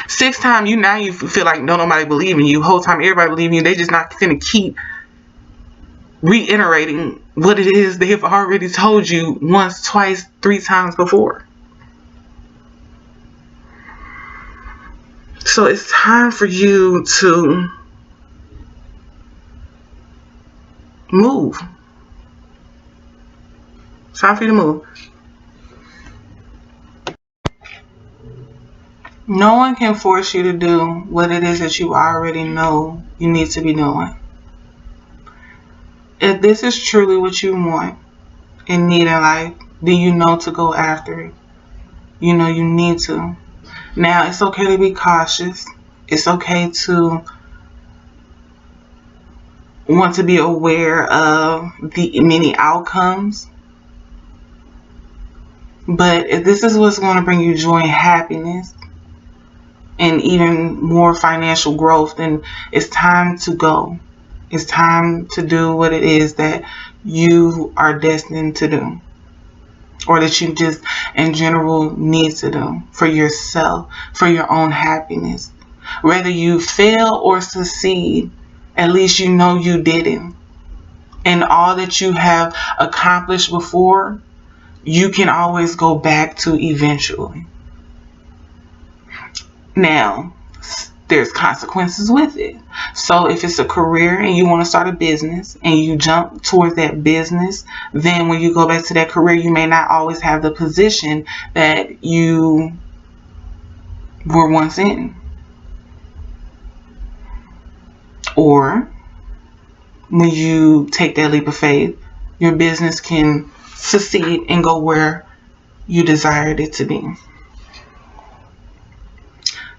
Sixth time, you feel like no nobody believe in you. Whole time, everybody believe in you. They just not finna keep reiterating what it is they have already told you once, twice, 3 times before. So it's time for you to move. It's time for you to move. No one can force you to do what it is that you already know you need to be doing. If this is truly what you want and need in life, then you know to go after it. You need to. Now, it's okay to be cautious. It's okay to want to be aware of the many outcomes. But if this is what's going to bring you joy and happiness and even more financial growth, then it's time to go. It's time to do what it is that you are destined to do, or that you just in general need to do for yourself, for your own happiness. Whether you fail or succeed, at least you know you didn't. And all that you have accomplished before, you can always go back to eventually. Now, there's consequences with it. So if it's a career and you want to start a business and you jump towards that business, then when you go back to that career, you may not always have the position that you were once in. Or when you take that leap of faith, your business can succeed and go where you desired it to be.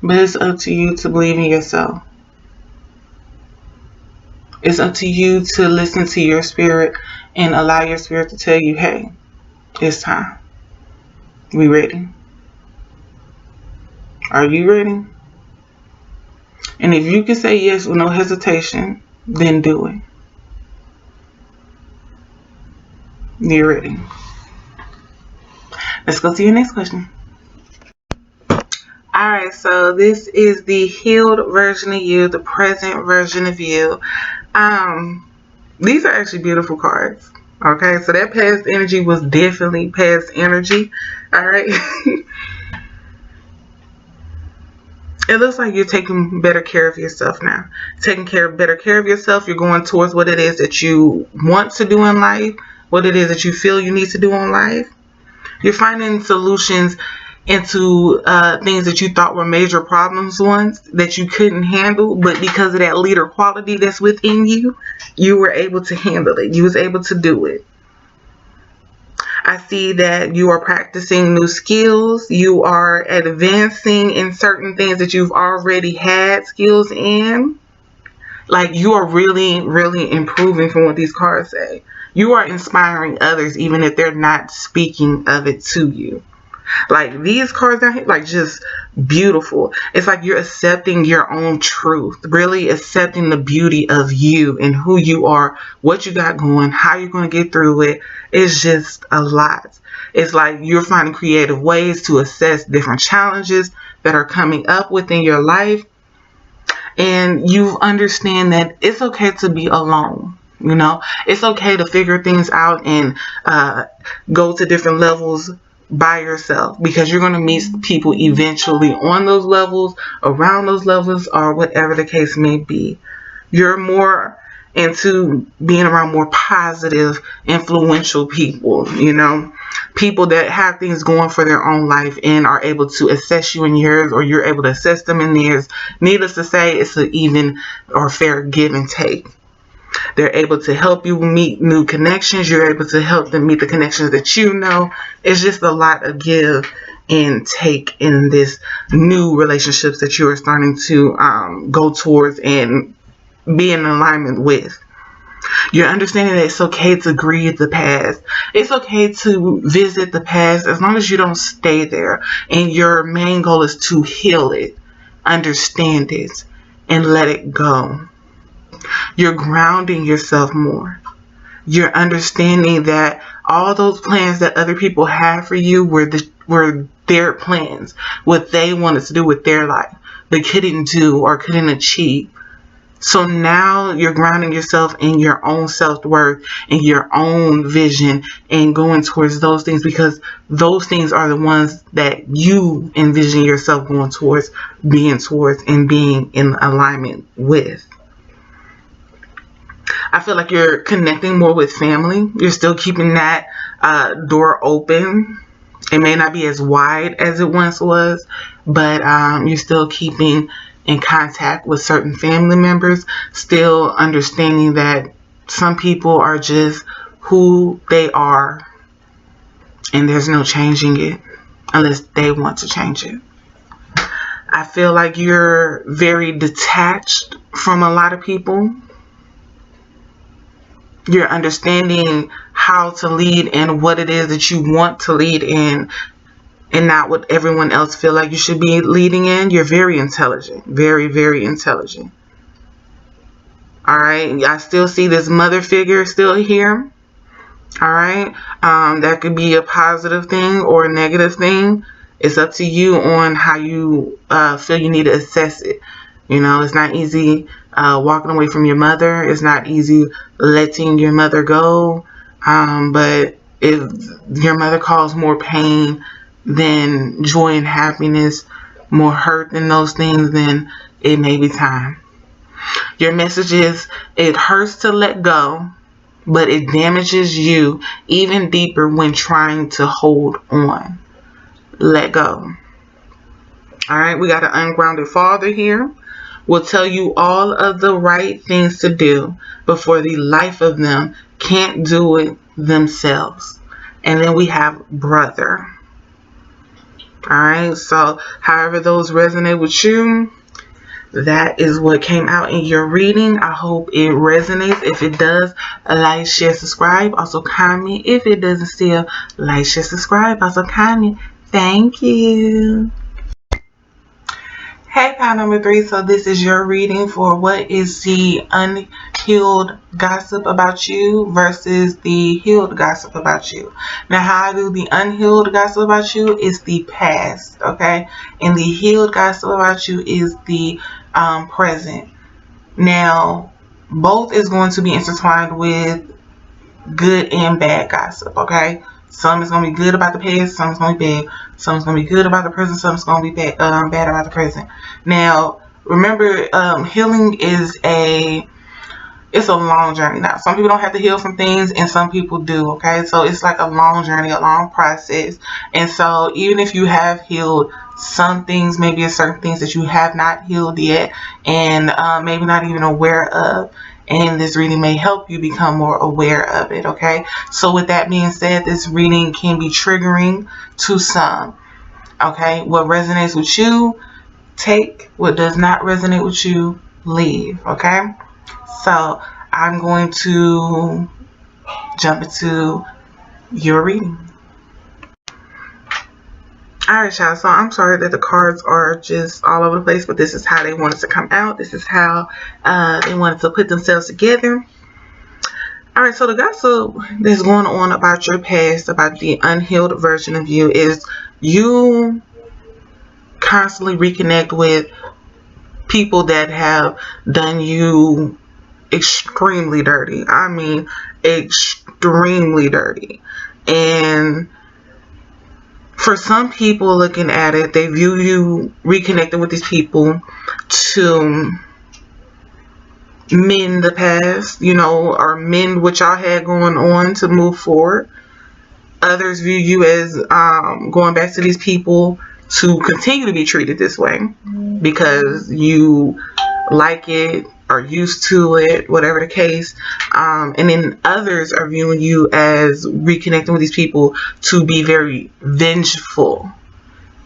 But it's up to you to believe in yourself. It's up to you to listen to your spirit and allow your spirit to tell you, hey, it's time. We ready? Are you ready? And if you can say yes with no hesitation, then do it. You're ready. Let's go to your next question. Alright, so this is the healed version of you, the present version of you. These are actually beautiful cards. Okay, so that past energy was definitely past energy. Alright. It looks like you're taking better care of yourself now. Better care of yourself. You're going towards what it is that you want to do in life, what it is that you feel you need to do in life. You're finding solutions into things that you thought were major problems once that you couldn't handle, but because of that leader quality that's within you, you were able to handle it. You was able to do it. I see that you are practicing new skills. You are advancing in certain things that you've already had skills in. Like, you are really, really improving from what these cards say. You are inspiring others even if they're not speaking of it to you. Like, these cards down here, like, just beautiful. It's like you're accepting your own truth, really accepting the beauty of you and who you are, what you got going, how you're going to get through it. It's just a lot. It's like you're finding creative ways to assess different challenges that are coming up within your life. And you understand that it's okay to be alone. You know, it's okay to figure things out and go to different levels by yourself, because you're going to meet people eventually on those levels, around those levels, or whatever the case may be. You're more into being around more positive, influential people, you know, people that have things going for their own life and are able to assess you in yours, or you're able to assess them in theirs. Needless to say, it's an even or fair give and take. They're able to help you meet new connections. You're able to help them meet the connections that you know. It's just a lot of give and take in this new relationships that you are starting to go towards and be in alignment with. You're understanding that it's okay to grieve the past. It's okay to visit the past as long as you don't stay there. And your main goal is to heal it, understand it, and let it go. You're grounding yourself more. You're understanding that all those plans that other people had for you were their plans, what they wanted to do with their life, but couldn't do or couldn't achieve. So now you're grounding yourself in your own self-worth and your own vision and going towards those things, because those things are the ones that you envision yourself going towards, being towards, and being in alignment with. I feel like you're connecting more with family. You're still keeping that door open. It may not be as wide as it once was, but you're still keeping in contact with certain family members, still understanding that some people are just who they are and there's no changing it unless they want to change it. I feel like you're very detached from a lot of people. You're understanding how to lead and what it is that you want to lead in, and not what everyone else feel like you should be leading in. You're very intelligent. Very, very intelligent. Alright. I still see this mother figure still here. Alright. That could be a positive thing or a negative thing. It's up to you on how you feel you need to assess it. You know, it's not easy walking away from your mother. It's not easy letting your mother go. But if your mother caused more pain than joy and happiness, more hurt than those things, then it may be time. Your message is, it hurts to let go, but it damages you even deeper when trying to hold on. Let go. Alright, we got an ungrounded father here. Will tell you all of the right things to do, but for the life of them can't do it themselves. And then we have brother. Alright, so however those resonate with you, that is what came out in your reading. I hope it resonates. If it does, like, share, subscribe. Also comment. If it doesn't still, like, share, subscribe. Also comment. Thank you. Hey, pile number 3. So this is your reading for what is the unhealed gossip about you versus the healed gossip about you. Now, how I do the unhealed gossip about you is the past, okay? And the healed gossip about you is the present. Now, both is going to be intertwined with good and bad gossip, okay? Some is going to be good about the past, some is going to be bad. Some is going to be good about the present, some is going to be bad about the present. Now, remember, healing is it's a long journey. Now, some people don't have to heal from things, and some people do, okay? So it's like a long journey, a long process. And so even if you have healed some things, maybe it's certain things that you have not healed yet, and maybe not even aware of, and this reading may help you become more aware of it, okay? So with that being said, this reading can be triggering to some, okay? What resonates with you, take. What does not resonate with you, leave, okay? So I'm going to jump into your reading. Alright, y'all. So I'm sorry that the cards are just all over the place, but this is how they wanted to come out. This is how they wanted to put themselves together. Alright, so the gossip that's going on about your past, about the unhealed version of you, is you constantly reconnect with people that have done you extremely dirty. I mean, extremely dirty. And for some people looking at it, they view you reconnecting with these people to mend the past, you know, or mend what y'all had going on to move forward. Others view you as going back to these people to continue to be treated this way because you like it or used to it, whatever the case. And then others are viewing you as reconnecting with these people to be very vengeful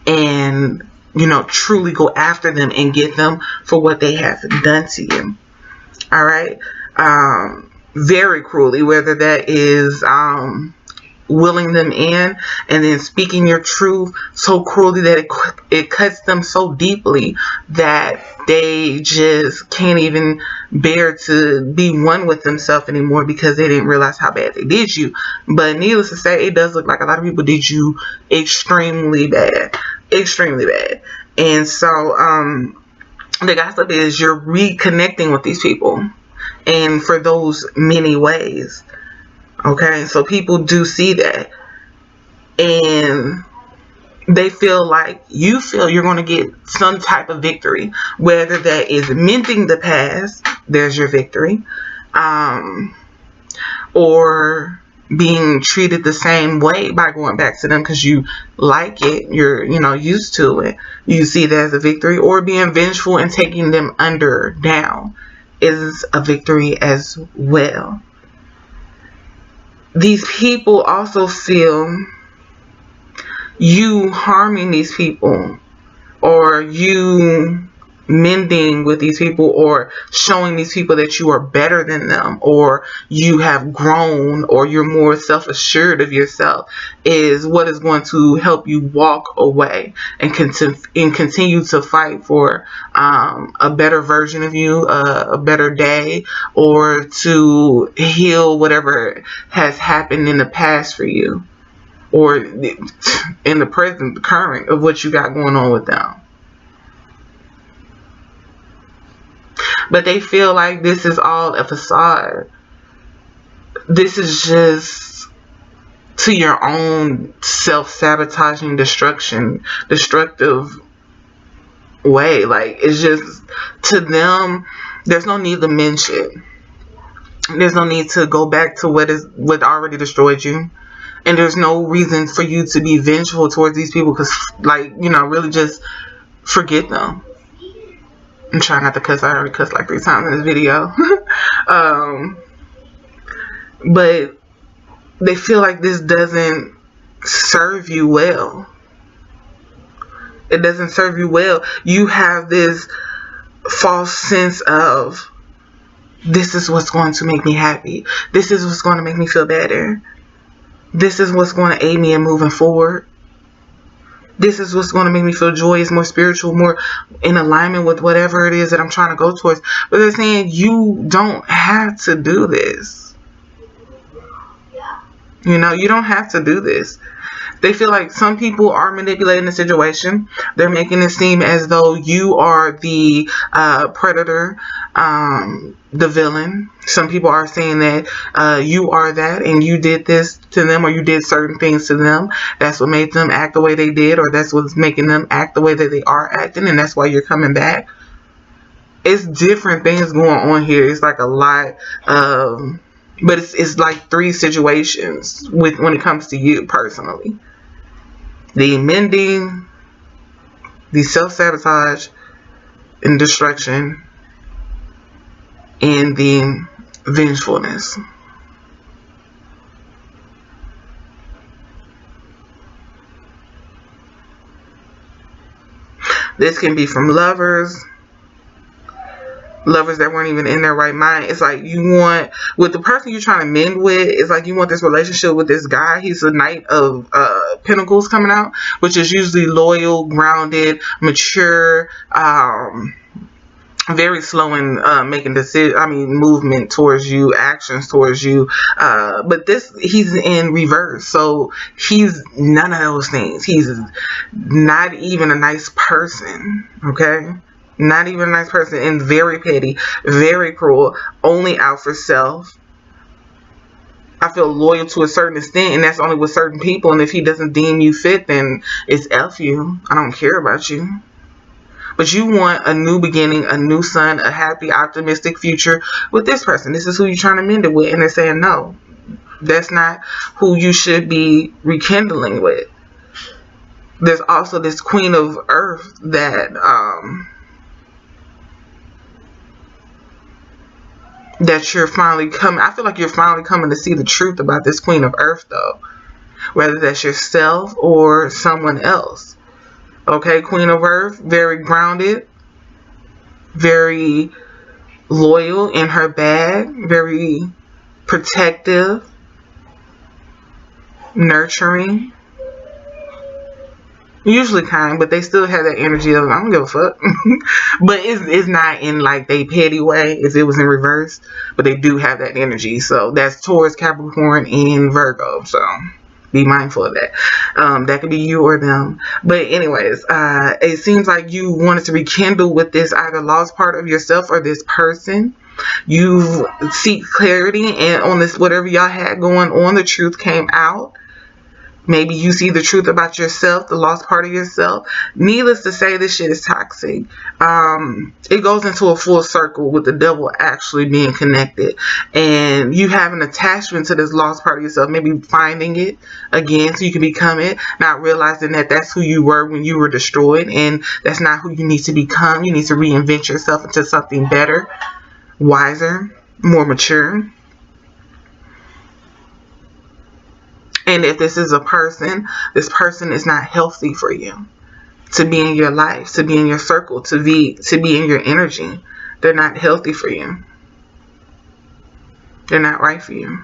and, you know, truly go after them and get them for what they have done to you. All right. Very cruelly, whether that is willing them in and then speaking your truth so cruelly that it cuts them so deeply that they just can't even bear to be one with themselves anymore because they didn't realize how bad they did you. But needless to say, it does look like a lot of people did you extremely bad. And so the gossip is you're reconnecting with these people, and for those many ways. Okay, so people do see that, and they feel like you feel you're going to get some type of victory, whether that is mending the past, there's your victory, or being treated the same way by going back to them because you like it, you're, you know, used to it. You see that as a victory, or being vengeful and taking them down is a victory as well. These people also feel you harming these people, or you mending with these people, or showing these people that you are better than them, or you have grown, or you're more self-assured of yourself, is what is going to help you walk away and continue to fight for a better version of you, a better day, or to heal whatever has happened in the past for you, or in the present, the current of what you got going on with them. But they feel like this is all a facade. This is just to your own self-sabotaging destructive way. Like, it's just, to them, there's no need to mend shit. There's no need to go back to what already destroyed you. And there's no reason for you to be vengeful towards these people because, like, you know, really just forget them. I'm trying not to cuss. I already cussed like 3 times in this video. But they feel like this doesn't serve you well. It doesn't serve you well. You have this false sense of, this is what's going to make me happy. This is what's going to make me feel better. This is what's going to aid me in moving forward. This is what's going to make me feel joyous, more spiritual, more in alignment with whatever it is that I'm trying to go towards. But they're saying you don't have to do this. You know, you don't have to do this. They feel like some people are manipulating the situation. They're making it seem as though you are the predator, the villain. Some people are saying that you are that and you did this to them, or you did certain things to them. That's what made them act the way they did, or that's what's making them act the way that they are acting, and that's why you're coming back. It's different things going on here. It's like a lot of... But it's like 3 situations when it comes to you personally. The mending, the self-sabotage and destruction, and the vengefulness. This can be from lovers that weren't even in their right mind. It's like you want, with the person you're trying to mend with, it's like you want this relationship with this guy. He's a Knight of Pentacles coming out, which is usually loyal, grounded, mature, very slow in making movement towards you, actions towards you. But he's in reverse, so he's none of those things. He's not even a nice person, okay? Not even a nice person, and very petty, very cruel, only out for self. I feel loyal to a certain extent, and that's only with certain people. And if he doesn't deem you fit, then it's F you. I don't care about you. But you want a new beginning, a new sun, a happy, optimistic future with this person. This is who you're trying to mend it with. And they're saying, no, that's not who you should be rekindling with. There's also this Queen of Earth that you're finally coming. I feel like you're finally coming to see the truth about this Queen of Earth, though. Whether that's yourself or someone else. Okay, Queen of Earth, very grounded, very loyal in her bag, very protective, nurturing, usually kind, but they still have that energy of, I don't give a fuck. But it's not in like they petty way if it was in reverse, but they do have that energy. So that's Taurus, Capricorn, and Virgo. So be mindful of that. That could be you or them. But anyways, it seems like you wanted to rekindle with this either lost part of yourself or this person. You seek clarity, and on this, whatever y'all had going on, the truth came out. Maybe you see the truth about yourself, the lost part of yourself. Needless to say, this shit is toxic. It goes into a full circle with the devil actually being connected. And you have an attachment to this lost part of yourself. Maybe finding it again so you can become it. Not realizing that that's who you were when you were destroyed. And that's not who you need to become. You need to reinvent yourself into something better, wiser, more mature. And if this is a person, this person is not healthy for you to be in your life, to be in your circle, to be in your energy. They're not healthy for you. They're not right for you.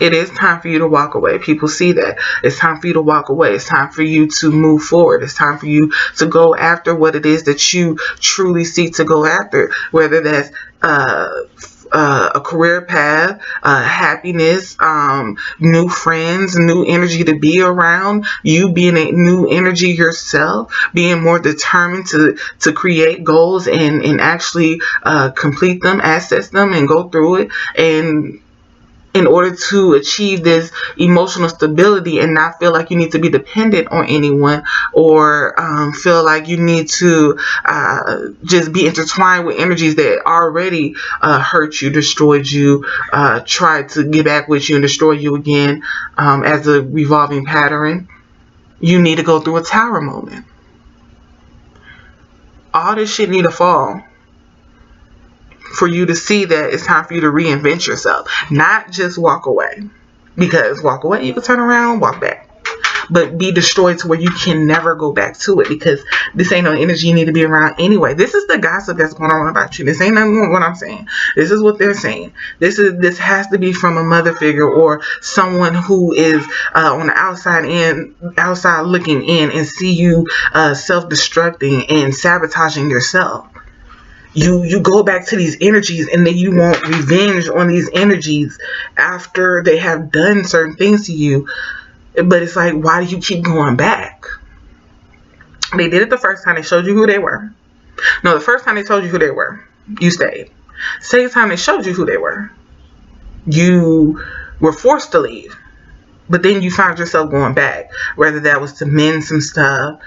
It is time for you to walk away. People see that. It's time for you to walk away. It's time for you to move forward. It's time for you to go after what it is that you truly seek to go after. Whether that's a career path, happiness, new friends, new energy to be around, you being a new energy yourself, being more determined to create goals and actually complete them, access them, and go through it. And in order to achieve this emotional stability and not feel like you need to be dependent on anyone, or feel like you need to just be intertwined with energies that already hurt you, destroyed you, tried to get back with you and destroy you again, as a revolving pattern. You need to go through a tower moment. All this shit need to fall for you to see that it's time for you to reinvent yourself. Not just walk away. Because walk away, you can turn around, walk back. But be destroyed to where you can never go back to it, because this ain't no energy you need to be around anyway. This is the gossip that's going on about you. This ain't nothing what I'm saying. This is what they're saying. This has to be from a mother figure or someone who is on the outside looking in and see you self-destructing and sabotaging yourself. You go back to these energies, and then you want revenge on these energies after they have done certain things to you. But it's like, why do you keep going back? They did it the first time. They showed you who they were. No, the first time they told you who they were, you stayed. Second time they showed you who they were, you were forced to leave. But then you found yourself going back. Whether that was to mend some stuff,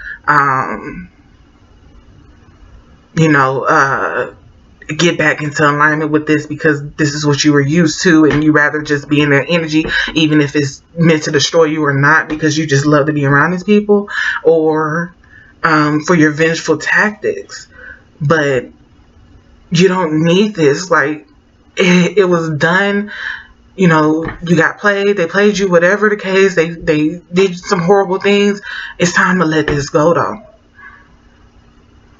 get back into alignment with this because this is what you were used to, and you rather just be in their energy, even if it's meant to destroy you or not, because you just love to be around these people, or for your vengeful tactics. But you don't need this. Like, it was done. You got played. They played you. Whatever the case, they did some horrible things. It's time to let this go, though.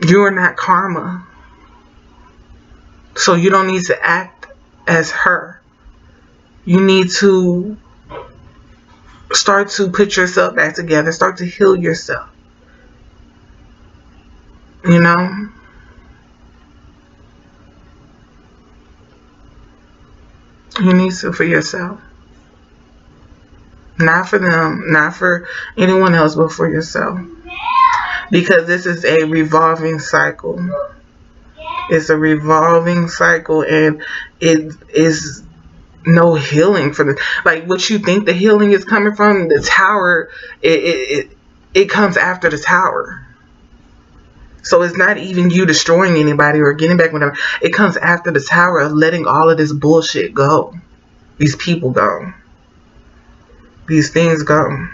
You are not karma. So you don't need to act as her. You need to start to put yourself back together. Start to heal yourself. You need to for yourself. Not for them, not for anyone else, but for yourself. Because this is a revolving cycle. It's a revolving cycle, and it is no healing for the, like, what you think the healing is coming from. The tower, it comes after the tower. So it's not even you destroying anybody or getting back whatever. It comes after the tower of letting all of this bullshit go. These people go. These things go.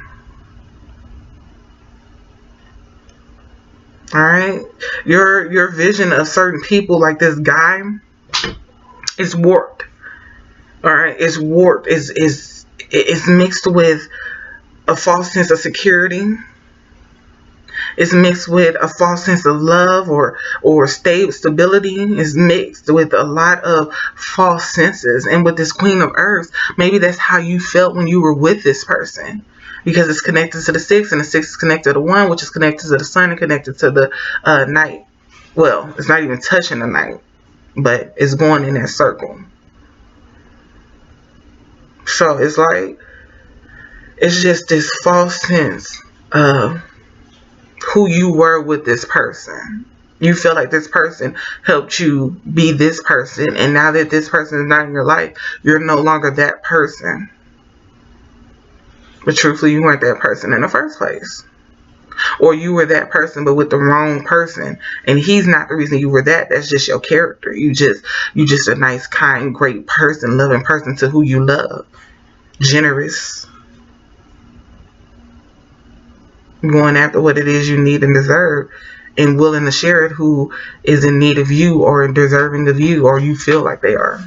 Alright? Your vision of certain people, like this guy, is warped. Alright? It's warped. It's mixed with a false sense of security. It's mixed with a false sense of love or stability. It's mixed with a lot of false senses. And with this Queen of Earths, maybe that's how you felt when you were with this person. Because it's connected to the 6, and the 6 is connected to the 1, which is connected to the sun and connected to the night. Well, it's not even touching the night, but it's going in that circle. So it's like, it's just this false sense of who you were with this person. You feel like this person helped you be this person, and now that this person is not in your life, you're no longer that person. But truthfully, you weren't that person in the first place. Or you were that person, but with the wrong person. And he's not the reason you were that. That's just your character. You just a nice, kind, great person, loving person to who you love. Generous. Going after what it is you need and deserve. And willing to share it who is in need of you or deserving of you, or you feel like they are.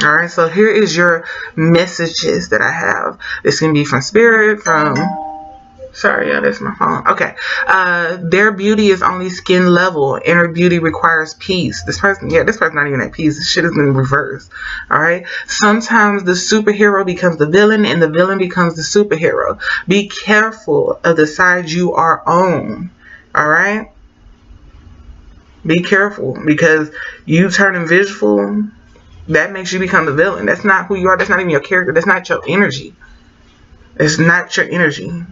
Alright, so here is your messages that I have. This can be from spirit, from... Sorry, yeah, that's my phone. Okay. Their beauty is only skin level. Inner beauty requires peace. This person not even at peace. This shit is in reverse. Alright? Sometimes the superhero becomes the villain, and the villain becomes the superhero. Be careful of the side you are on. Alright? Be careful, because you turning vengeful, that makes you become the villain. That's not who you are. That's not even your character. That's not your energy. It's not your energy.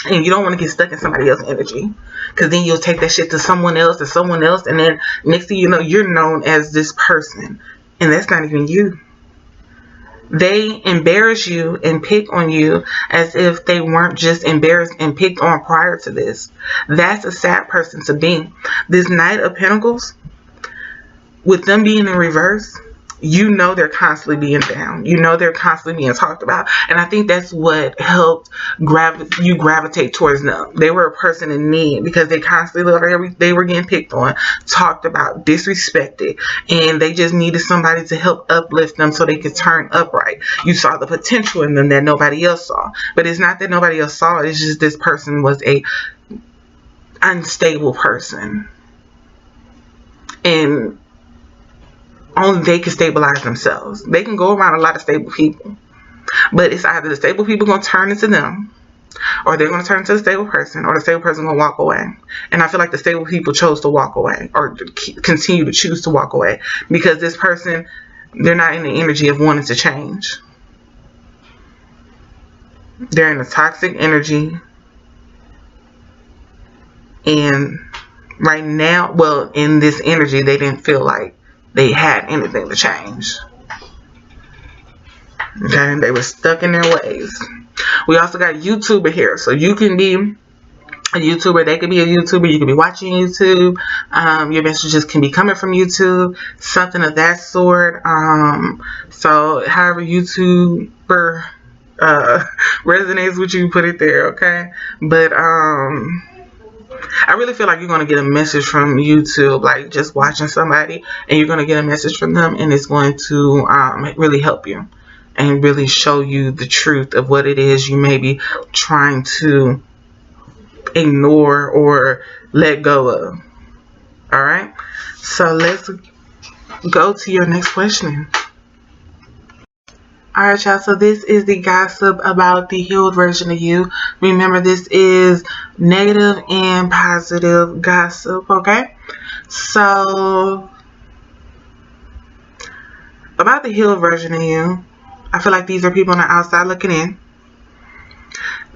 And you don't want to get stuck in somebody else's energy, because then you'll take that shit to someone else, and then next thing you know, you're known as this person, and that's not even you. They embarrass you and pick on you as if they weren't just embarrassed and picked on prior to this. That's a sad person to be. This Knight of Pentacles, with them being in reverse, you know they're constantly being down. You know they're constantly being talked about. And I think that's what helped you gravitate towards them. They were a person in need, because they constantly they were getting picked on, talked about, disrespected. And they just needed somebody to help uplift them so they could turn upright. You saw the potential in them that nobody else saw. But it's not that nobody else saw it. It's just this person was a unstable person. And only they can stabilize themselves. They can go around a lot of stable people, but it's either the stable people going to turn into them, or they're going to turn into the stable person, or the stable person going to walk away. And I feel like the stable people chose to walk away, or continue to choose to walk away, because this person, they're not in the energy of wanting to change. They're in a toxic energy. And right now, well, in this energy, they didn't feel like they had anything to change. Okay, they were stuck in their ways. We also got YouTuber here. So you can be a YouTuber, they could be a YouTuber, you could be watching YouTube, your messages can be coming from YouTube, something of that sort. So however YouTuber resonates with you, put it there, okay? But I really feel like you're going to get a message from YouTube, like just watching somebody, and you're going to get a message from them, and it's going to really help you and really show you the truth of what it is you may be trying to ignore or let go of. All right, so let's go to your next question. Alright, y'all, so this is the gossip about the healed version of you. Remember, this is negative and positive gossip, okay? So, about the healed version of you, I feel like these are people on the outside looking in.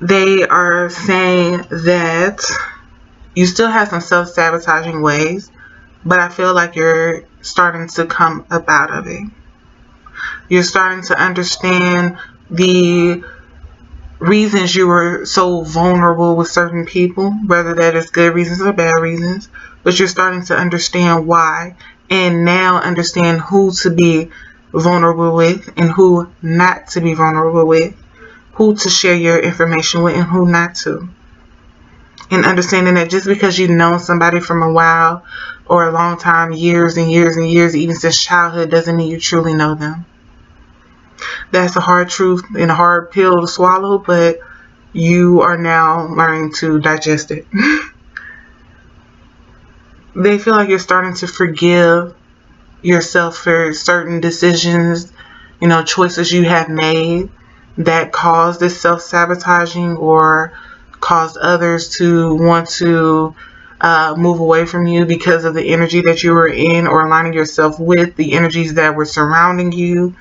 They are saying that you still have some self-sabotaging ways, but I feel like you're starting to come up out of it. You're starting to understand the reasons you were so vulnerable with certain people, whether that is good reasons or bad reasons, but you're starting to understand why, and now understand who to be vulnerable with and who not to be vulnerable with, who to share your information with and who not to. And understanding that just because you've known somebody from a while or a long time, years and years and years, even since childhood, doesn't mean you truly know them. That's a hard truth and a hard pill to swallow, but you are now learning to digest it. They feel like you're starting to forgive yourself for certain decisions, choices you have made that caused this self-sabotaging or caused others to want to move away from you because of the energy that you were in, or aligning yourself with the energies that were surrounding you,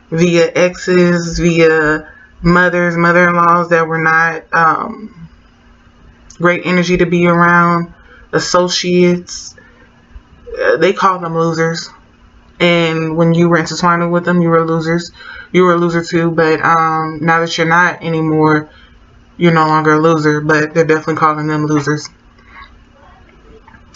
via exes, via mothers, mother-in-laws that were not great energy to be around, associates. They call them losers. And when you were intertwined with them, you were losers. You were a loser too, but now that you're not anymore, you're no longer a loser, but they're definitely calling them losers.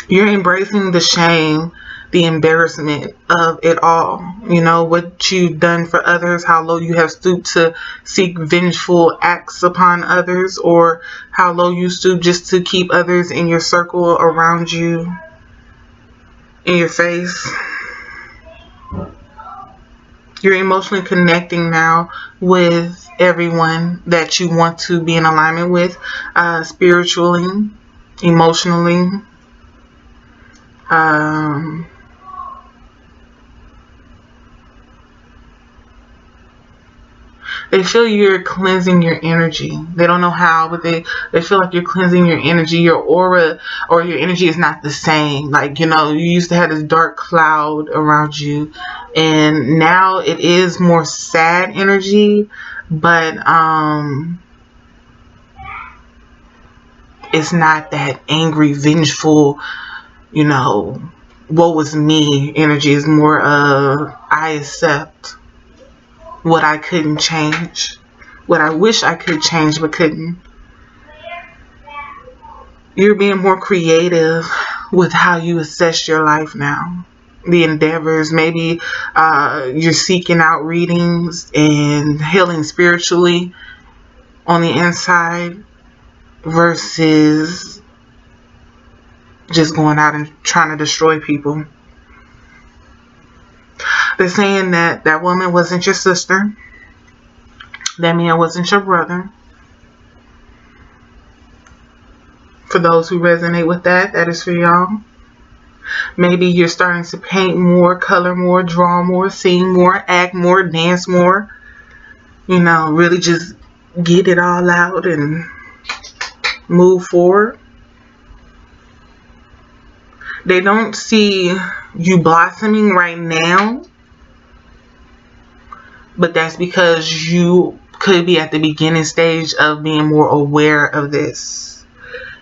You're embracing the shame, the embarrassment of it all. What you've done for others, how low you have stooped to seek vengeful acts upon others, or how low you stoop just to keep others in your circle, around you, in your face. You're emotionally connecting now with everyone that you want to be in alignment with, spiritually, emotionally. They feel you're cleansing your energy. They don't know how, but they feel like you're cleansing your energy. Your aura or your energy is not the same. Like, you used to have this dark cloud around you, and now it is more sad energy, but it's not that angry, vengeful, woe is me energy. Is more of, I accept what I couldn't change, what I wish I could change but couldn't. You're being more creative with how you assess your life now, the endeavors. Maybe you're seeking out readings and healing spiritually on the inside versus just going out and trying to destroy people. They're saying that that woman wasn't your sister. That man wasn't your brother. For those who resonate with that, that is for y'all. Maybe you're starting to paint more, color more, draw more, sing more, act more, dance more. Really just get it all out and move forward. They don't see you blossoming right now, but that's because you could be at the beginning stage of being more aware of this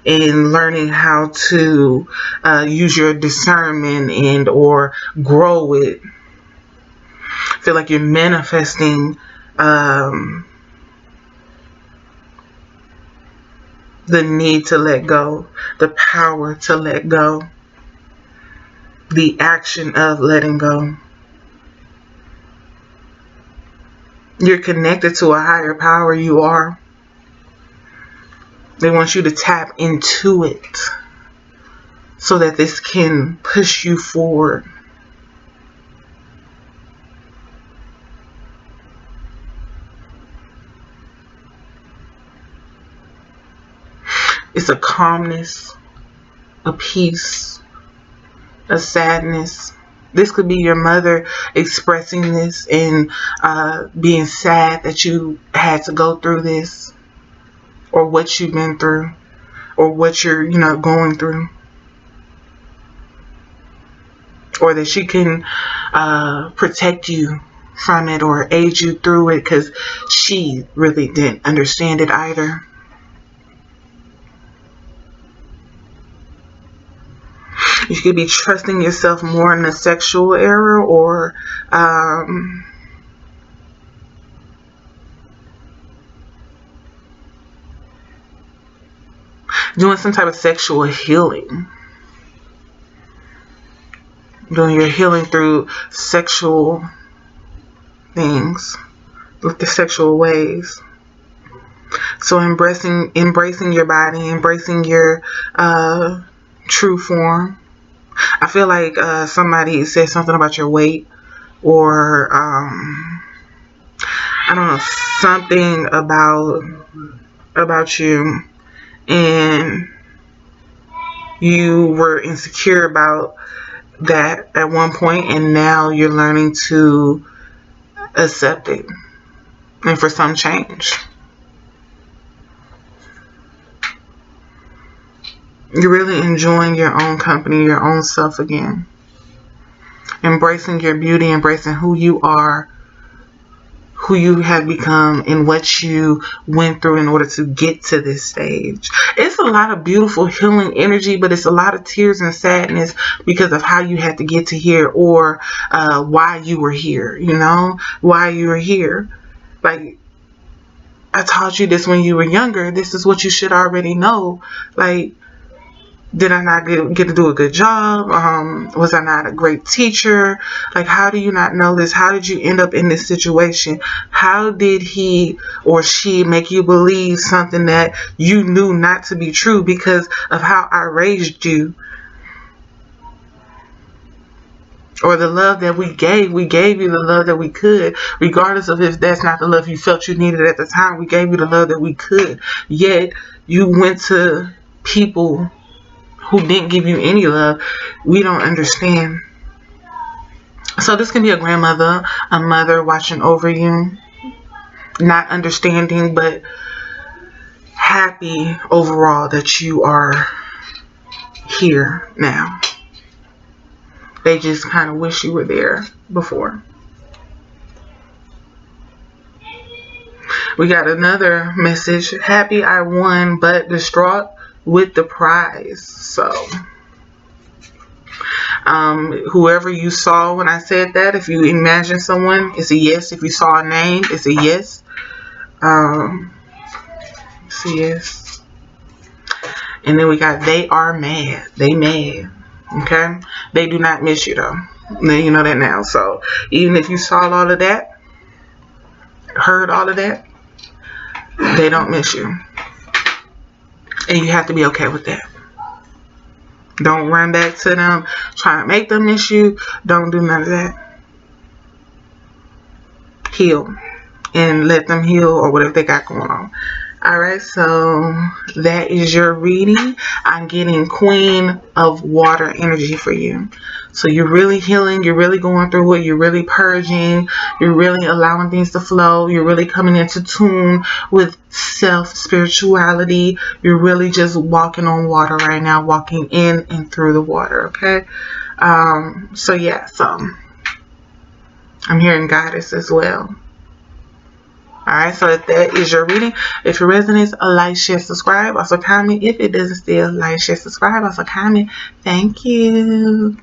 and learning how to use your discernment and or grow it. I feel like you're manifesting the need to let go, the power to let go, the action of letting go. You're connected to a higher power. You are. They want you to tap into it so that this can push you forward. It's a calmness, a peace, a sadness. This could be your mother expressing this and being sad that you had to go through this, or what you've been through, or what you're, going through. Or that she can protect you from it or aid you through it, because she really didn't understand it either. You could be trusting yourself more in the sexual era, or doing some type of sexual healing. Doing your healing through sexual things, with the sexual ways. So embracing your body, embracing your true form. I feel like somebody said something about your weight, or I don't know, something about you, and you were insecure about that at one point, and now you're learning to accept it and for some change. You're really enjoying your own company, your own self again. Embracing your beauty, embracing who you are, who you have become, and what you went through in order to get to this stage. It's a lot of beautiful healing energy, but it's a lot of tears and sadness because of how you had to get to here, or why you were here, why you were here. Like, I taught you this when you were younger. This is what you should already know. Like, did I not get to do a good job? Was I not a great teacher? Like, how do you not know this? How did you end up in this situation? How did he or she make you believe something that you knew not to be true because of how I raised you? Or the love that we gave you the love that we could, regardless of if that's not the love you felt you needed at the time. We gave you the love that we could. Yet you went to people who didn't give you any love. We don't understand. So this can be a grandmother, a mother watching over you, not understanding, but happy overall that you are here now. They just kind of wish you were there before. We got another message. Happy I won, but distraught with the prize. So whoever you saw when I said that, if you imagine someone, it's a yes. If you saw a name, it's a yes. It's a yes. And then we got they are mad. They mad. Okay? They do not miss you though. Now you know that now. So even if you saw all of that, heard all of that, they don't miss you. And you have to be okay with that. Don't run back to them, try to make them miss you. Don't do none of that. Heal. And let them heal, or whatever they got going on. Alright, so that is your reading. I'm getting Queen of Water energy for you. So you're really healing. You're really going through it. You're really purging. You're really allowing things to flow. You're really coming into tune with self-spirituality. You're really just walking on water right now. Walking in and through the water, okay? So yeah, so I'm hearing Goddess as well. Alright, so if that is your reading, if it resonates, like, share, subscribe. Also comment. If it doesn't still, like, share, subscribe. Also comment. Thank you.